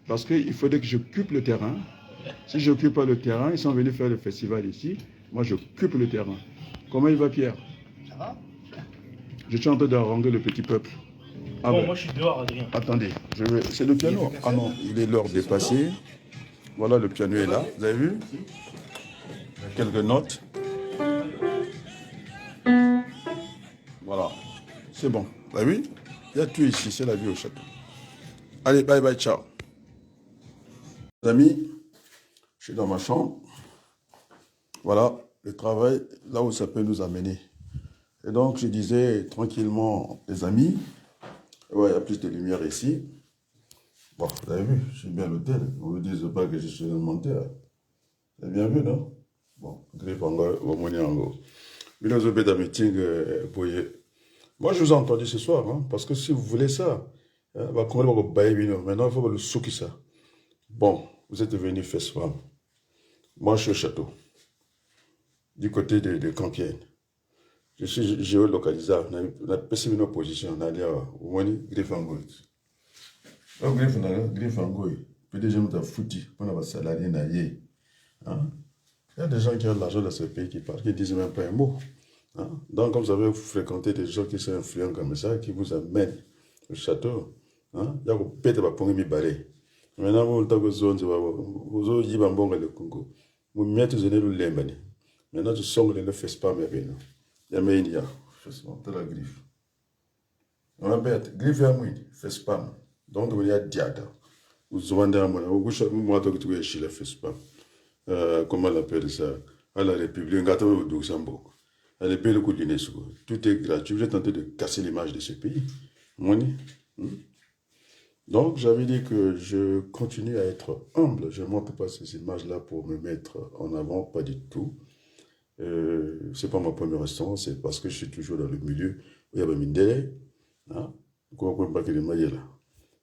parce qu'il faudrait que j'occupe le terrain. Si je n'occupe pas le terrain, ils sont venus faire le festival ici. Moi, j'occupe le terrain. Comment il va, Pierre? Ça va? Je suis en train de haranguer le petit peuple. Ah Bon, ben, moi je suis dehors, Adrien. attendez, c'est le piano. Ah non, il est l'heure dépassée. Voilà, le piano est là. Vous avez vu? Quelques notes. Voilà. C'est bon. Vous avez vu? Il y a tout ici, c'est la vie au château. Allez, bye bye, ciao. Les amis, je suis dans ma chambre. Voilà, le travail, là où ça peut nous amener. Et donc, je disais tranquillement, les amis, ouais, il y a plus de lumière ici. Bon, vous avez vu, je suis bien à l'hôtel. On ne me dise pas que je suis un menteur. Vous avez bien vu, non? Bon, griffe en gros, au moins en gros. Mais nous avons meeting, moi, je vous ai entendu ce soir, hein, parce que si vous voulez ça, hein, maintenant, il faut le souki ça. Bon, vous êtes venu faire ce soir. Moi, je suis au château, du côté de Compiègne. Je suis géolocalisé. On a passé une opposition. On a dit, au moins, griffe en gros. Griffe en gros. PDG m'a foutu. On a salarié naïe. Hein? Il y a des gens qui ont de l'argent dans ce pays qui parlent, qui ne disent même pas un mot. Hein? Donc, comme vous avez fréquenté des gens qui sont influents comme ça, qui vous amènent au château, hein? Il y a un peu de papon mi barré. Maintenant, vous avez zone, vous avez dit bambon le Congo. Vous mettez le lembani. Maintenant, tu sens que le fait pas, mais bien. Il y a mes indiens. Je suis monté la griffe. On va mettre griffe à moi, fait spam. Donc, il y a diada. Vous vendez à moi, vous avez tout le fait spam. Comment on appelle ça? À la République, au Luxembourg. À la belle coup de l'UNESCO. Tout est gratuit. Vous êtes tenté de casser l'image de ce pays. Donc, j'avais dit que je continue à être humble. Je ne montre pas ces images-là pour me mettre en avant, pas du tout. Ce n'est pas ma première restaurant, c'est parce que je suis toujours dans le milieu où il y a un mindele. Hein?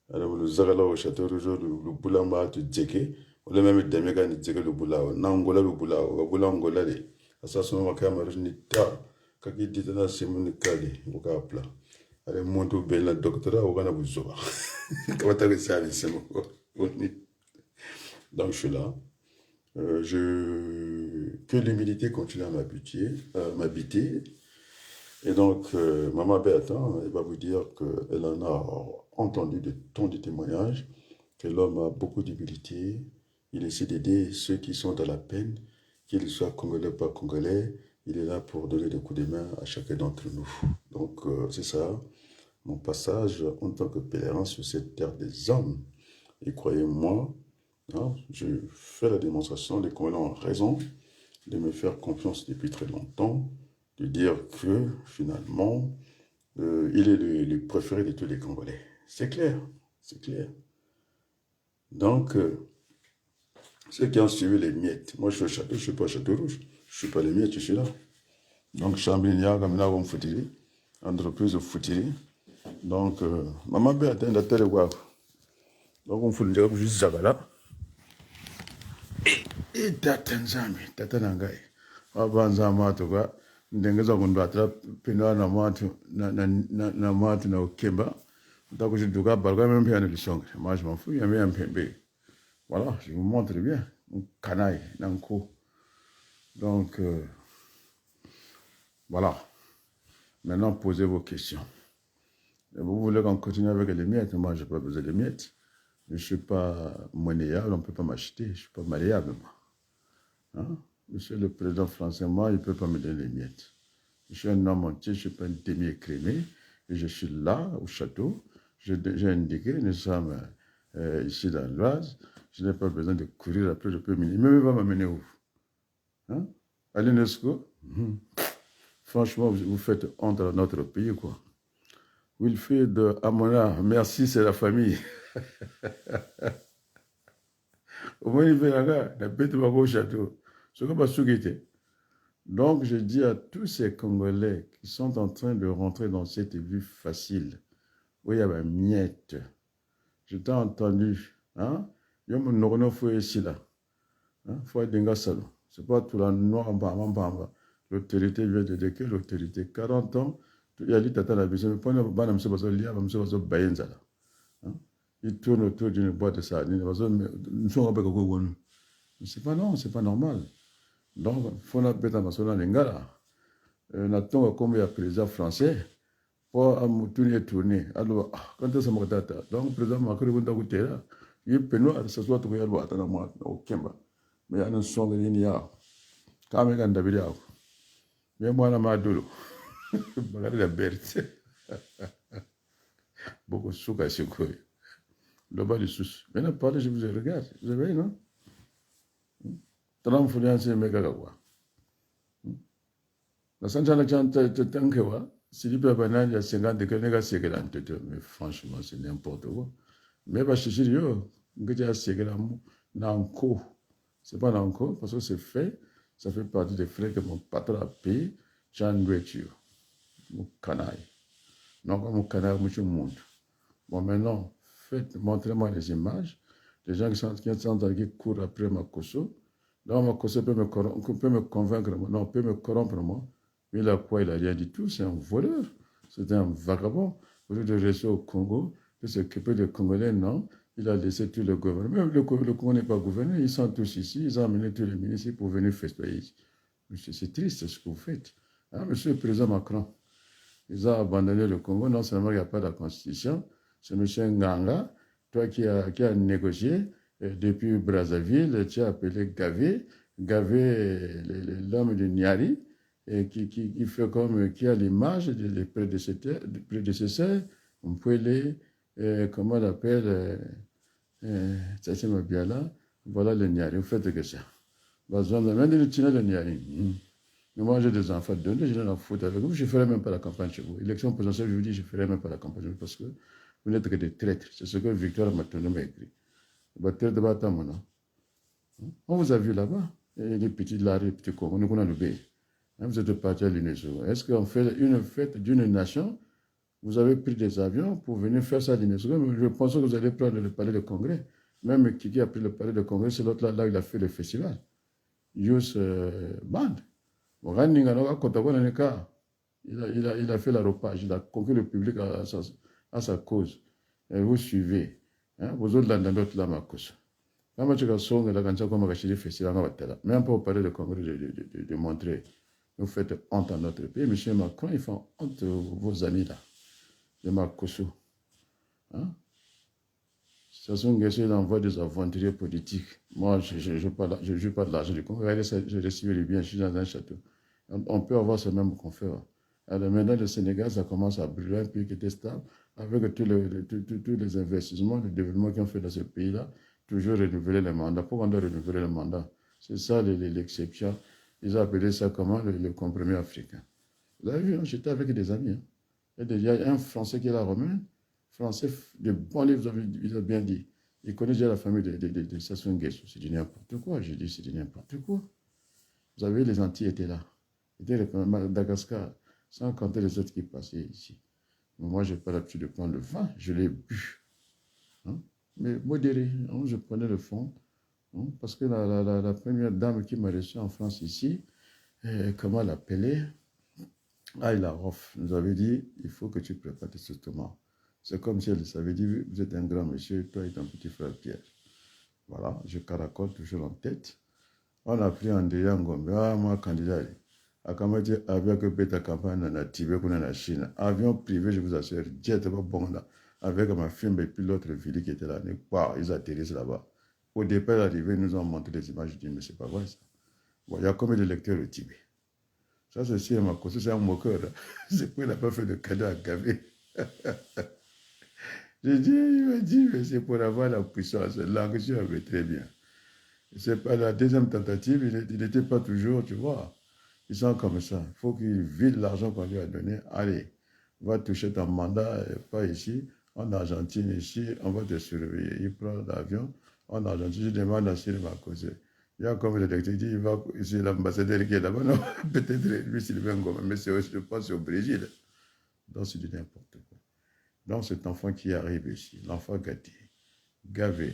Alors, le Zagala au château rouge, le Boulamba, tu djeke. On a même des méga ni djeke le Boulao. Nangola le Boulao, le Boulangola. Assassin ma caméra, je n'ai pas. Quand il dit que c'est mon cali, au cas plat. Alors, mon tout bel la doctorat, au Ghana Bouzoa. Comment t'as réussi à laisser mon Donc, je suis là. Que l'humilité continue à m'habiter. Et donc, Maman Béatan, elle va vous dire qu'elle en a entendu de tant de témoignages, que l'homme a beaucoup d'humilité, il essaie d'aider ceux qui sont dans la peine, qu'ils soient congolais ou pas congolais, il est là pour donner des coups de main à chacun d'entre nous. Donc, c'est ça, mon passage en tant que pèlerin sur cette terre des hommes. Et croyez-moi, hein, je fais la démonstration, les Congolais ont raison de me faire confiance depuis très longtemps, de dire que finalement, il est le préféré de tous les Congolais. C'est clair, c'est clair. Donc, ceux qui ont suivi les miettes, moi je suis au château, je ne suis pas au château rouge, je ne suis pas les miettes, je suis là. Donc, Chamblinia, comme là, on foutiri, entreprise de foutiri. Donc, maman peut atteindre la terre de Wav. Donc, on fout juste Zagala. Et Tatanzami, Tatanangai. Abanzama, en tout cas. Ndengeza kundwatra pino na matu na ukemba utakujiduka barga même bien le song moi je m'en fous il y avait un pembe voilà je vous montre bien un canaille nanko donc voilà maintenant posez vos questions et vous voulez qu'on continue avec les miettes moi je n'ai pas besoin de miettes je ne suis pas monnayable on ne peut pas m'acheter je ne suis pas malléable moi hein? Monsieur le président français, moi, il ne peut pas me donner les miettes. Je suis un homme entier, je ne suis pas un demi-écrémé. Et je suis là, au château. J'ai indiqué, nous sommes ici dans l'Oise. Je n'ai pas besoin de courir après, je peux m'amener. Mais il va m'amener où? Hein? À l'UNESCO? Franchement, vous faites honte à notre pays, quoi. Wilfried Amona, merci, c'est la famille. Au moins, il fait la bête au château. Donc, je dis à tous ces Congolais qui sont en train de rentrer dans cette vie facile, où il y a une miette. Je t'ai entendu. Hein? Il y a un fou ici là. Faut être dingue salo. C'est pas tout la noir en bas. L'autorité vient de dire que l'autorité. 40 ans, il y a dit tata la bise, mais pas de banam se passe lié, mais se passe bayenza là. Il tourne autour d'une boîte de sardines. Nous sommes pas beaucoup. C'est pas non, c'est pas normal. Donc, il faut que nous avons comme il y a président français pour tourner. Alors, quand est-ce que ça donc, le président Macron est là. Il peut nous ça soit tout le monde au Kemba. Mais il y a un son de l'INIA. Quand il y a un David, il y a un Maduro. Il y a la Berthe. Beaucoup de souka. le bas du sous. Maintenant, parlez, je vous regarde. Vous avez, non? Trump, c'est Megagawa. La Sanjana Tankewa, si tu peux pas aller à 50 degrés, c'est que mais franchement, c'est n'importe quoi. Mais bah, je suis yo, que c'est que Nanko. C'est pas Nanko, parce que c'est fait, ça fait partie des frais que mon patron a payé, Jean Gretio, mon canaille. Non, comme mon canaille, monsieur monde. Bon, maintenant, montrez-moi les images, les gens qui courent après Makoso. Donc, Makoso peut me convaincre, non, peut me corrompre, moi. Mais il a quoi? Il n'a rien du tout. C'est un voleur. C'est un vagabond. Au lieu de rester au Congo, de s'occuper des Congolais, non. Il a laissé tout le gouvernement. Même le Congo n'est pas gouverné. Ils sont tous ici. ils ont amené tous les ministres pour venir festoyer. C'est triste ce que vous faites. Hein, monsieur le président Macron, ils ont abandonné le Congo. Non seulement il n'y a pas de constitution, c'est monsieur Nganga, toi qui a négocié depuis Brazzaville, tu as appelé Gavé, l'homme de Niari, et qui fait comme, qui a l'image des prédécesseurs, on peut les, comment on l'appelle, Tchaché Mabiala, voilà le Niari, vous faites que ça. Besoin de même de le Niari. Mais moi, j'ai des enfants de deux, je n'ai rien à foutre avec vous, je ne ferai même pas la campagne chez vous. Élection présidentielle, je vous dis, je ne ferai même pas la campagne chez vous parce que vous n'êtes que des traîtres. C'est ce que Victor Matondo m'a écrit. On vous a vu là-bas, les petits Larry, les petits Congo, nous connaissons le B. Vous êtes partis à l'UNESCO. Est-ce qu'on fait une fête d'une nation? Vous avez pris des avions pour venir faire ça à l'UNESCO. Je pense que vous allez prendre le palais de congrès. Même Kiki a pris le palais de congrès, c'est l'autre là où il a fait le festival. Youth Band. Il a fait l'arropage, il a conquis le public à sa cause. Et vous suivez. Hein? Vous autres, dans l'autre là, ma cause. Même pour parler de congrès, de montrer. Vous faites honte à notre pays. Monsieur Macron, ils font honte vos amis là. De Makoso. Hein? Sassou Nguesso, il envoie des aventuriers politiques. Moi, je ne joue pas de l'argent du Congo. Regardez, j'ai reçu les biens, je suis dans un château. On peut avoir ce même qu'on fait. Alors maintenant, le Sénégal, ça commence à brûler un pays qui était stable, avec tous les investissements, le développement qu'ils ont fait dans ce pays-là, toujours renouveler les mandats. Pourquoi on doit renouveler les mandats? C'est ça l'exception. Ils ont appelé ça comment? Le compromis africain. Vous avez vu, j'étais avec des amis. Hein. Il y a un Français qui est là, Romain. Français de bons livres, il a bien dit. Il connaît déjà la famille de Sassou Nguesso. C'est du n'importe quoi. J'ai dit, c'est du n'importe quoi. Vous avez vu, les Antilles étaient là. Ils étaient à Madagascar, sans compter les autres qui passaient ici. Mais moi, je n'ai pas l'habitude de prendre le vin. Je l'ai bu. Hein? Mais modéré. Hein? Je prenais le fond. Hein? Parce que la première dame qui m'a reçu en France ici, comment l'appeler? Aïla Roff nous avait dit, il faut que tu prépares tes instruments. C'est comme si elle s'avait dit, vous êtes un grand monsieur, toi et ton petit frère Pierre. Voilà, je caracole toujours en tête. On a pris André Ngombe, moi candidat. A comment dire, avion que Beta campagne dans la Tibet ou dans la Chine. Avion privé, je vous assure, jet pas bon là. Avec ma femme et puis l'autre fille qui était là, ils atterrissent là-bas. Au départ, arrivé, ils nous ont montré des images. Je dis, mais c'est pas vrai ça. Bon, il y a combien de lecteurs au Tibet? Ça, c'est si ma cause, c'est un moqueur. C'est pourquoi il n'a pas fait de cadeau à Gavé. J'ai dit, il m'a dit, mais c'est pour avoir la puissance. L'anxiété avait très bien. C'est pas la deuxième tentative, il n'était pas toujours, tu vois. Ils sont comme ça. Il faut qu'ils vident l'argent qu'on lui a donné. Allez, va toucher ton mandat, pas ici, en Argentine, ici, on va te surveiller. Il prend l'avion, en Argentine, je demande à Sylvain ma cause. Il y a comme le directeur dit, il va, c'est l'ambassadeur qui est là-bas, non, peut-être lui, Sylvain Ngoma, mais je pense c'est au Brésil. Donc, c'est du n'importe quoi. Donc, cet enfant qui arrive ici, l'enfant gâté, gavé,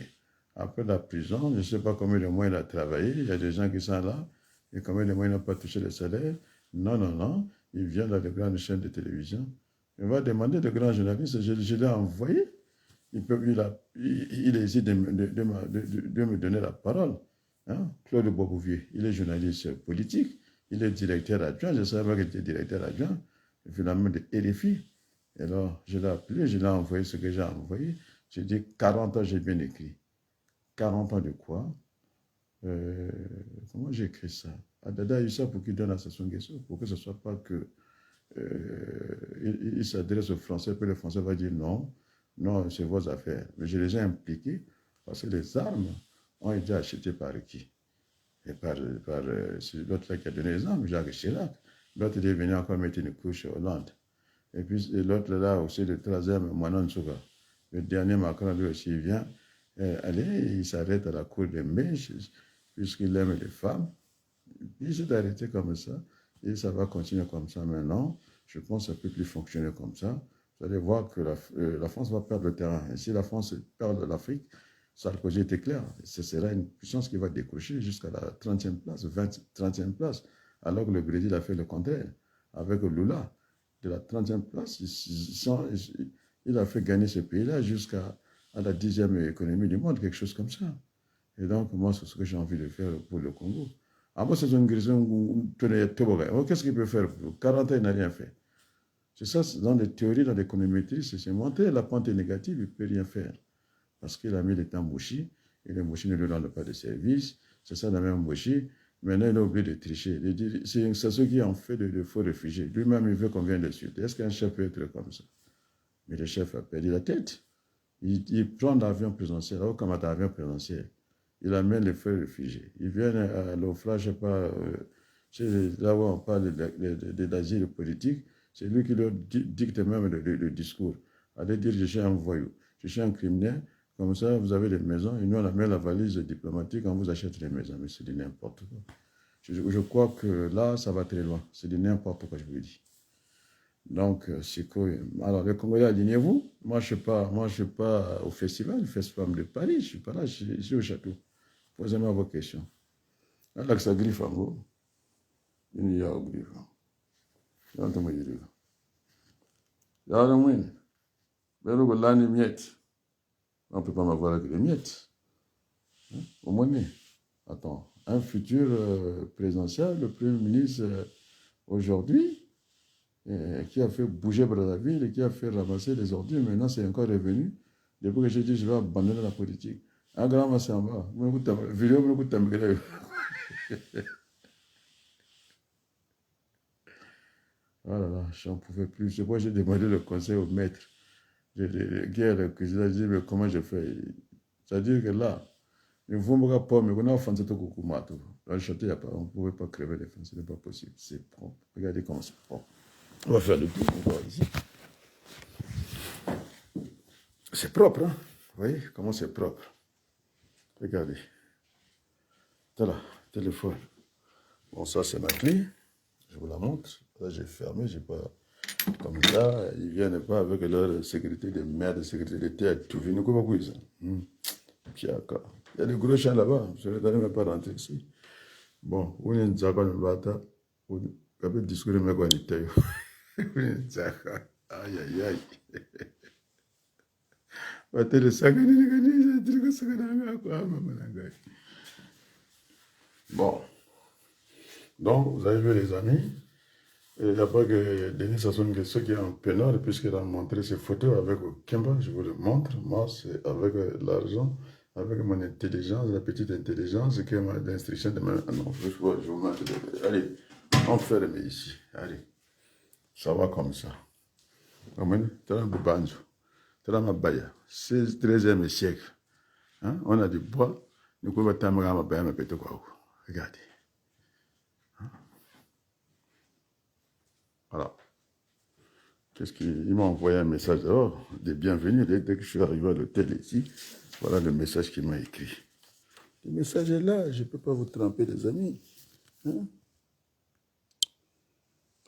après la prison, je ne sais pas combien de mois il a travaillé, il y a des gens qui sont là, et combien de mois il n'a pas touché le salaire. Non, il vient dans les grandes chaînes de télévision, il va demander de grands journalistes, je l'ai envoyé, il essaie de me donner la parole. Hein? Claude Bobouvier, il est journaliste politique, il est directeur adjoint, je savais pas qu'il était directeur adjoint, finalement de RFI. Et alors, je l'ai appelé, je l'ai envoyé ce que j'ai envoyé. J'ai dit 40 ans, j'ai bien écrit. 40 ans de quoi? Comment j'ai écrit ça? Adada a eu ça pour qu'il donne à Sassou Nguesso, pour que ce ne soit pas que il s'adresse aux Français, puis le Français va dire non, Non, c'est vos affaires. Mais je les ai impliqués parce que les armes ont été achetées par qui? Et c'est l'autre là qui a donné les armes, Jacques Chirac. L'autre il est venu encore mettre une couche à Hollande. Et puis l'autre là aussi, le troisième, Manon Souga. Le dernier Macron, lui aussi, il vient. Allez, il s'arrête à la cour des mèches, puisqu'il aime les femmes. Il s'est arrêté comme ça. Et ça va continuer comme ça maintenant. Je pense que ça ne peut plus fonctionner comme ça. Vous allez voir que la France va perdre le terrain. Et si la France perd l'Afrique, Sarkozy était clair. Ce sera une puissance qui va décrocher jusqu'à la 30e place, 30e place. Alors que le Brésil a fait le contraire. Avec Lula, de la 30e place, il a fait gagner ce pays-là jusqu'à la 10e économie du monde, quelque chose comme ça. Et donc, moi, c'est ce que j'ai envie de faire pour le Congo. Ah, moi, c'est une question. Qu'est-ce qu'il peut faire? 40 ans, il n'a rien fait. C'est ça, dans les théories, dans l'économétrie, c'est montré. La pente est négative, il ne peut rien faire. Parce qu'il a mis les temps Mouchi, et les Mouchi ne lui donnent pas de service. C'est ça, la même Mouchi. Maintenant, il a oublié de tricher. C'est ceux qui ont fait de faux réfugiés. Lui-même, il veut qu'on vienne de suite. Est-ce qu'un chef peut être comme ça? Mais le chef a perdu la tête. Il prend l'avion présidentiel, là, comme un avion présidentiel. Il amène les faux réfugiés. Ils viennent à l'OFLA, je ne sais pas, là où on parle de l'asile politique, c'est lui qui leur dicte même le discours. Allez dire, je suis un voyou, je suis un criminel, comme ça, vous avez des maisons, et nous, on amène la valise diplomatique, on vous achète les maisons. Mais c'est de n'importe quoi. Je crois que là, ça va très loin. C'est de n'importe quoi, je vous le dis. Donc, c'est quoi? Alors, les Congolais, alignez-vous. Moi, je ne suis pas au festival de Paris. Je ne suis pas là, je suis au château. Posez-moi vos questions. Là, ça griffe en gros. Il y a un griffe. Il y a un griffe. Il y a un griffe. Il y a un griffe. On ne peut pas m'avoir avec les miettes. Hein? Au moins, attends, un futur présidentiel, le Premier ministre aujourd'hui, qui a fait bouger Brazzaville et qui a fait ramasser les ordures, maintenant c'est encore revenu. Depuis que j'ai dit je vais abandonner la politique. Un grand massé en bas. Oh là là, je n'en pouvais plus. C'est pourquoi j'ai demandé le conseil au maître. Le président dit, mais comment je fais? C'est-à-dire que là, il faut me rappeler, mais on a fait un coucou matou. Dans le château, on ne pouvait pas crever les fans, ce n'est pas possible. C'est propre. Regardez comment c'est propre. On va faire le tour, on va ici. C'est propre, hein? Vous voyez comment c'est propre? Regardez. Voilà, téléphone. Bon, ça, c'est ma clé. Je vous la montre. Là, j'ai fermé, j'ai pas. Comme ça, ils ne viennent pas avec leur sécurité de merde, sécurité de tête, tout. Ils ne comprennent pas ça. Il y a des gros chiens là-bas. Je ne vais même pas rentrer ici. Bon, on est un Zaka de Bata. On a un discours de Megwanité. On est un Zaka. Aïe, aïe, aïe. Bon. Donc, vous avez vu les amis. Il n'y a pas que Denis Sassou Nguesso qui est en pénal, puisqu'il a montré ses photos avec Kemba, je vous le montre. Moi, c'est avec l'argent, avec mon intelligence, la petite intelligence, qui m'a l'instruction de ma. Ah non, je vous montre. Allez, on fait le ici. Allez, ça va comme ça. Amen. T'as banjo. T'as ma baya. C'est le 13e siècle. Hein? On a du bois. Nous pouvons pas t'amener ma baya, ma petite quoi. Regardez. Voilà. Il m'a envoyé un message de bienvenue dès que je suis arrivé à l'hôtel ici. Voilà le message qu'il m'a écrit. Le message est là, je ne peux pas vous tromper, les amis. Hein?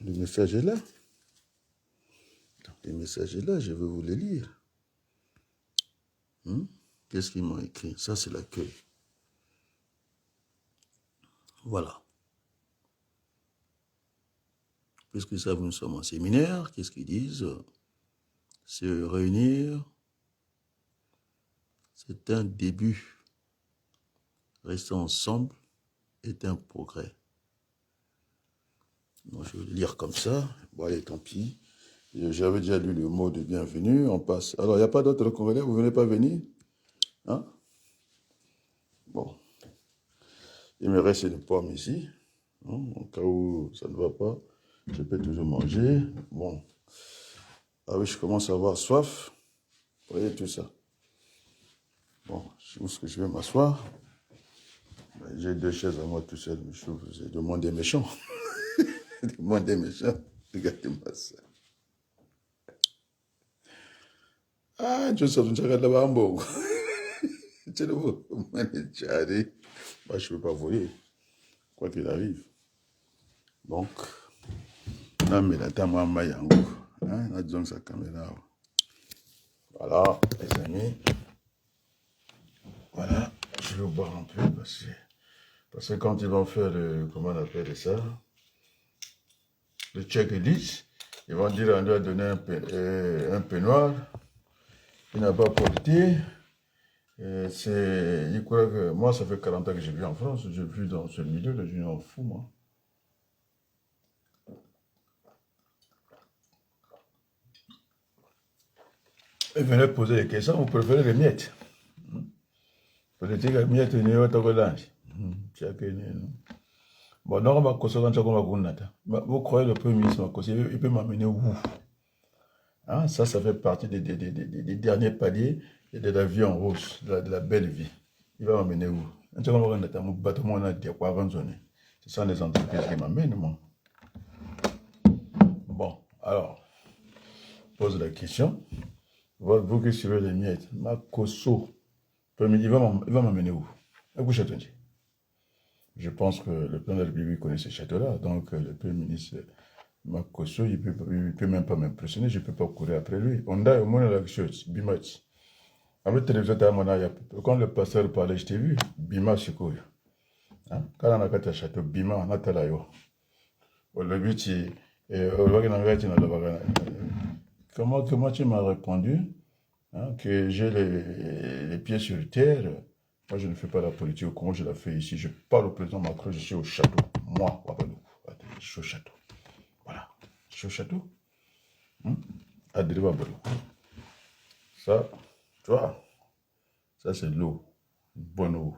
Le message est là. Le message est là, je vais vous le lire. Qu'est-ce qu'ils m'ont écrit? Ça, c'est l'accueil. Voilà. Puisque ça, nous sommes en séminaire, qu'est-ce qu'ils disent? Se réunir, c'est un début. Rester ensemble est un progrès. Bon, je vais le lire comme ça. Bon, allez, tant pis. J'avais déjà lu le mot de bienvenue. On passe. Alors, il n'y a pas d'autres Congolais? Vous ne venez pas venir? Hein? Bon. Il me reste une pomme ici. Hein? Au cas où ça ne va pas. Je peux toujours manger. Bon. Ah oui, je commence à avoir soif. Vous voyez tout ça. Bon, où est-ce que je vais m'asseoir? J'ai 2 chaises à moi tout seul, mais je trouve que c'est le monde est méchant. Le monde est méchant. Regardez-moi ça. Ah, Joseph, tu regardes là-bas en bas. Tu le vois, moi, je ne peux pas voler, quoi qu'il arrive. Donc, là, mais là, t'as moi, Mayango. Hein, là, disons sa caméra. Voilà, les amis. Voilà, je vais boire un peu parce que quand ils vont faire le, comment on appelle ça, le checklist, ils vont dire on doit donner un peignoir. Il n'a pas porté. Il croit que moi, ça fait 40 ans que j'ai vu en France. J'ai vu dans ce milieu, là, je m'en fous, moi. Et venez poser des questions, vous préférez les miettes. Peut-être que les miettes, il n'y a pas de bon, non, vous croyez le Premier ministre, il peut m'amener où? Hein, ça fait partie des derniers paliers de la vie en rose, de la belle vie. Il va m'amener où? C'est ça les entreprises qui m'amènent, moi. Bon, alors, pose la question. Vous qui suivez les miettes, Makosso, il va m'amener où? Je pense que le président de la République connaît ce château-là, donc le Premier ministre Makosso, il ne peut même pas m'impressionner, je ne peux pas courir après lui. On a au moins la chose, Bimat. Avec télévision, quand le pasteur parlait, je t'ai vu, Bima Sikoy. Quand on a fait un château, Bima, on a tel ayo. Le but, comment tu m'as répondu que j'ai les pieds sur terre? Moi, je ne fais pas la politique au Congo, je la fais ici. Je parle au président Macron, je suis au château. Moi, Wabalou, je suis au château. Voilà, je suis au château. Adré Wabalou. Ça, tu vois, ça c'est l'eau, bonne eau.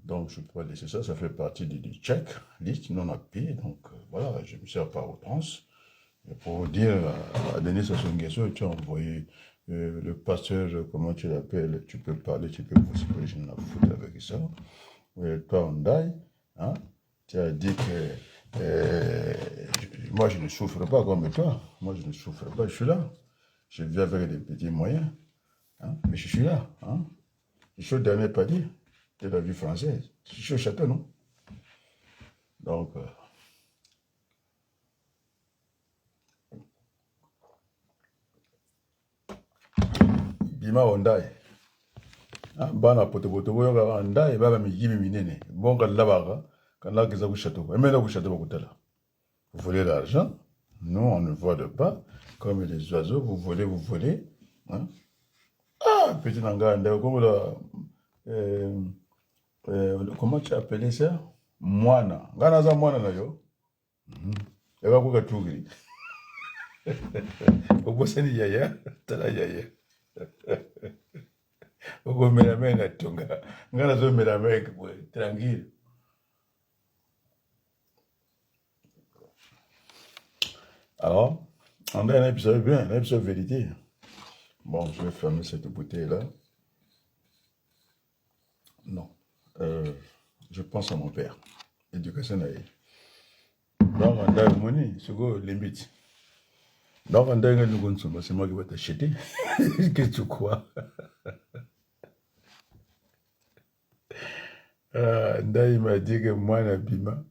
Donc, je peux pas laisser ça, ça fait partie du check, liste non à pied. Donc, voilà, je me sers par outrance. Et pour dire à Denis Sassou Nguesso, tu as envoyé le pasteur, comment tu l'appelles, tu peux parler, tu peux poser, je n'en fous avec ça. Toi, Ondai, hein, tu as dit que moi, je ne souffre pas comme toi. Moi, je ne souffre pas, je suis là. Je vis avec des petits moyens, hein, mais je suis là. Hein. Je suis au dernier palier de la vie française. Je suis au château, non? Donc, Bima Ondai. Bana potopoto boyoka Ondai baba migimi minene. Bon quand là-bas, quand là qu'ils ont château. Et maintenant vous château beaucoup là. Vous volez l'argent? Non, on ne vole pas. Comme les oiseaux, vous volez. Hein? Ah, petit nanga Ondai, comment tu as appelé ça? Moana. Gana za moana na yo. Eba kuka tugri. Obosani yaya, tala yaya. Tranquille. Alors, on a un épisode bien, un épisode vérité. Bon, je vais fermer cette bouteille-là. Non. Je pense à mon père. Éducation naïve. Donc, on a une monnaie, c'est quoi limite. Donc, on a une monnaie, c'est moi qui vais t'acheter. Qu'est-ce que tu crois? Ndai m'a dit que moi, na Bima.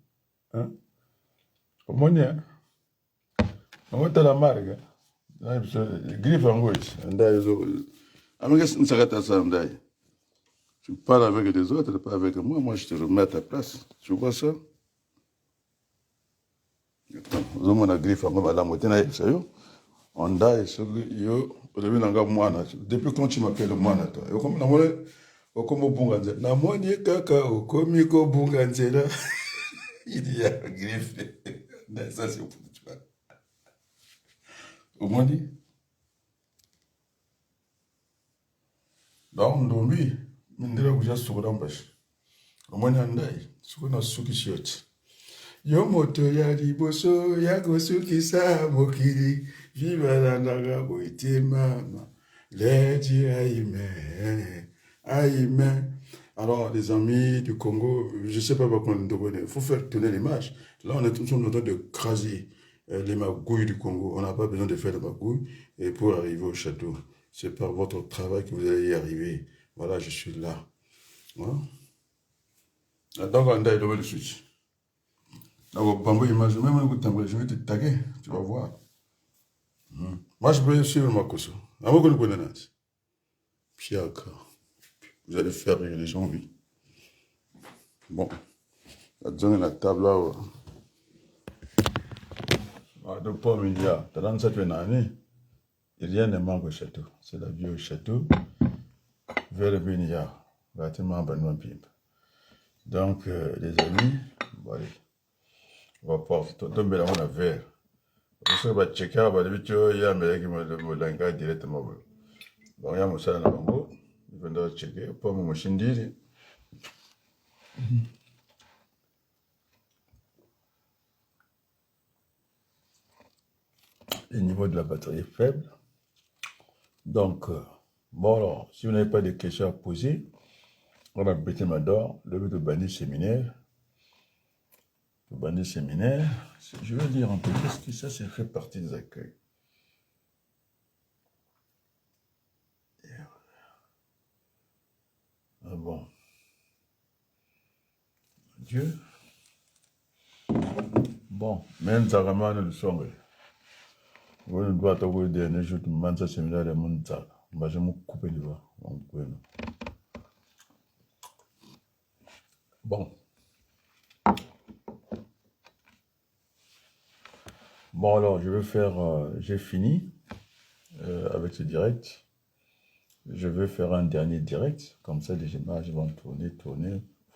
Hein? Comment on est? On va te la marque. Griffe en gauche. Ndai, tu parles avec les autres, pas avec moi. Moi, je te remets à ta place. Tu vois ça? Attends, on a griffe en gauche. Depuis quand tu m'appelles Moana, toi? Okomo bunganze. Na moni kaka okomi ko bunganze là. Il y a griffe. Ça c'est pour toi. Au moins dit. Donc ndombi mindira kuja sukura mbashi. Au moins ndai sukuna suki shoti. Yo moto ya liboso ya gosuki sa mokili. Viva la naga boite mama. Lady Aïmé. Alors, les amis du Congo, je ne sais pas pourquoi on il faut faire tourner l'image. Là, on est tous en train de craser les magouilles du Congo. On n'a pas besoin de faire de magouilles et pour arriver au château. C'est par votre travail que vous allez y arriver. Voilà, je suis là. Hein? Donc, on a le switch. Donc, bambou, image, même un coup de je vais te taguer, tu vas voir. Moi, je peux suivre ma course. Avant que nous connaissions. Puis encore. Vous allez faire rire les gens, oui. Bon. La zone est la table là. De pas milliard. Dans cette année, rien ne manque au château. C'est la vie au château. Vers le milliard. Donc, les amis, bon, allez. On va pouvoir tomber là, on a vert. On va checker, on va dire, il y a un mec qui me l'a directement. Bon, il y a mon salle à Bango. Il va checker. Pas mon machine dire. Le niveau de la batterie est faible. Donc, bon alors, si vous n'avez pas de questions à poser, on va péter ma d'or, le but de bandit séminaire. Le bandit séminaire, je vais dire un peu, qu'est-ce que ça fait partie des accueils. Ah bon. Dieu. Bon, même Zaraman le son. Vous ne doit pas vous dire, je te demande ça, séminaire de mon tas. Je vais me couper le doigt. Bon. Bon, alors, je vais faire, j'ai fini avec ce direct. Je vais faire un dernier direct. Comme ça, les images vont tourner.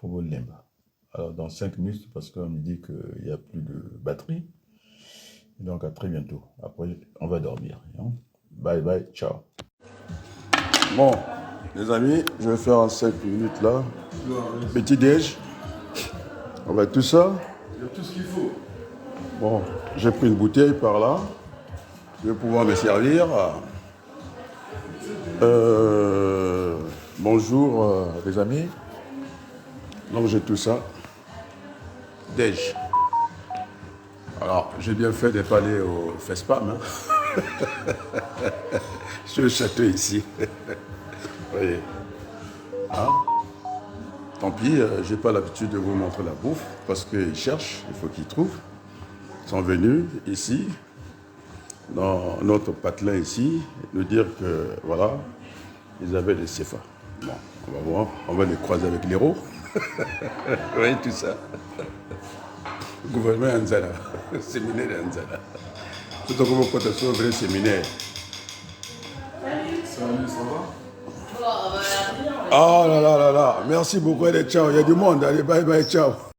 Faut vous limba. Alors, dans 5 minutes, parce qu'on me dit qu'il n'y a plus de batterie. Donc, à très bientôt. Après, on va dormir. Hein? Bye bye, ciao. Bon, les amis, je vais faire en 5 minutes là. Petit déj. On va tout ça. Il y a tout ce qu'il faut. Bon, j'ai pris une bouteille par là. Je vais pouvoir me servir. Bonjour les amis. Donc j'ai tout ça. Déj. Alors, j'ai bien fait de pas aller au FESPAM. Hein. Je suis au château ici. Oui. Hein? Tant pis, j'ai pas l'habitude de vous montrer la bouffe parce qu'ils cherchent, il faut qu'ils trouvent. Ils sont venus ici, dans notre patelin ici, nous dire que voilà, ils avaient des CFA. Bon, on va voir, on va les croiser avec l'héros. Vous voyez tout ça. Le gouvernement Anzala, séminaire d'Anzala. Tout en comment protection, vrai séminaire. Salut, ça va? Ah là là là là, merci beaucoup, allez, ciao. Il y a du monde, allez, bye bye, ciao.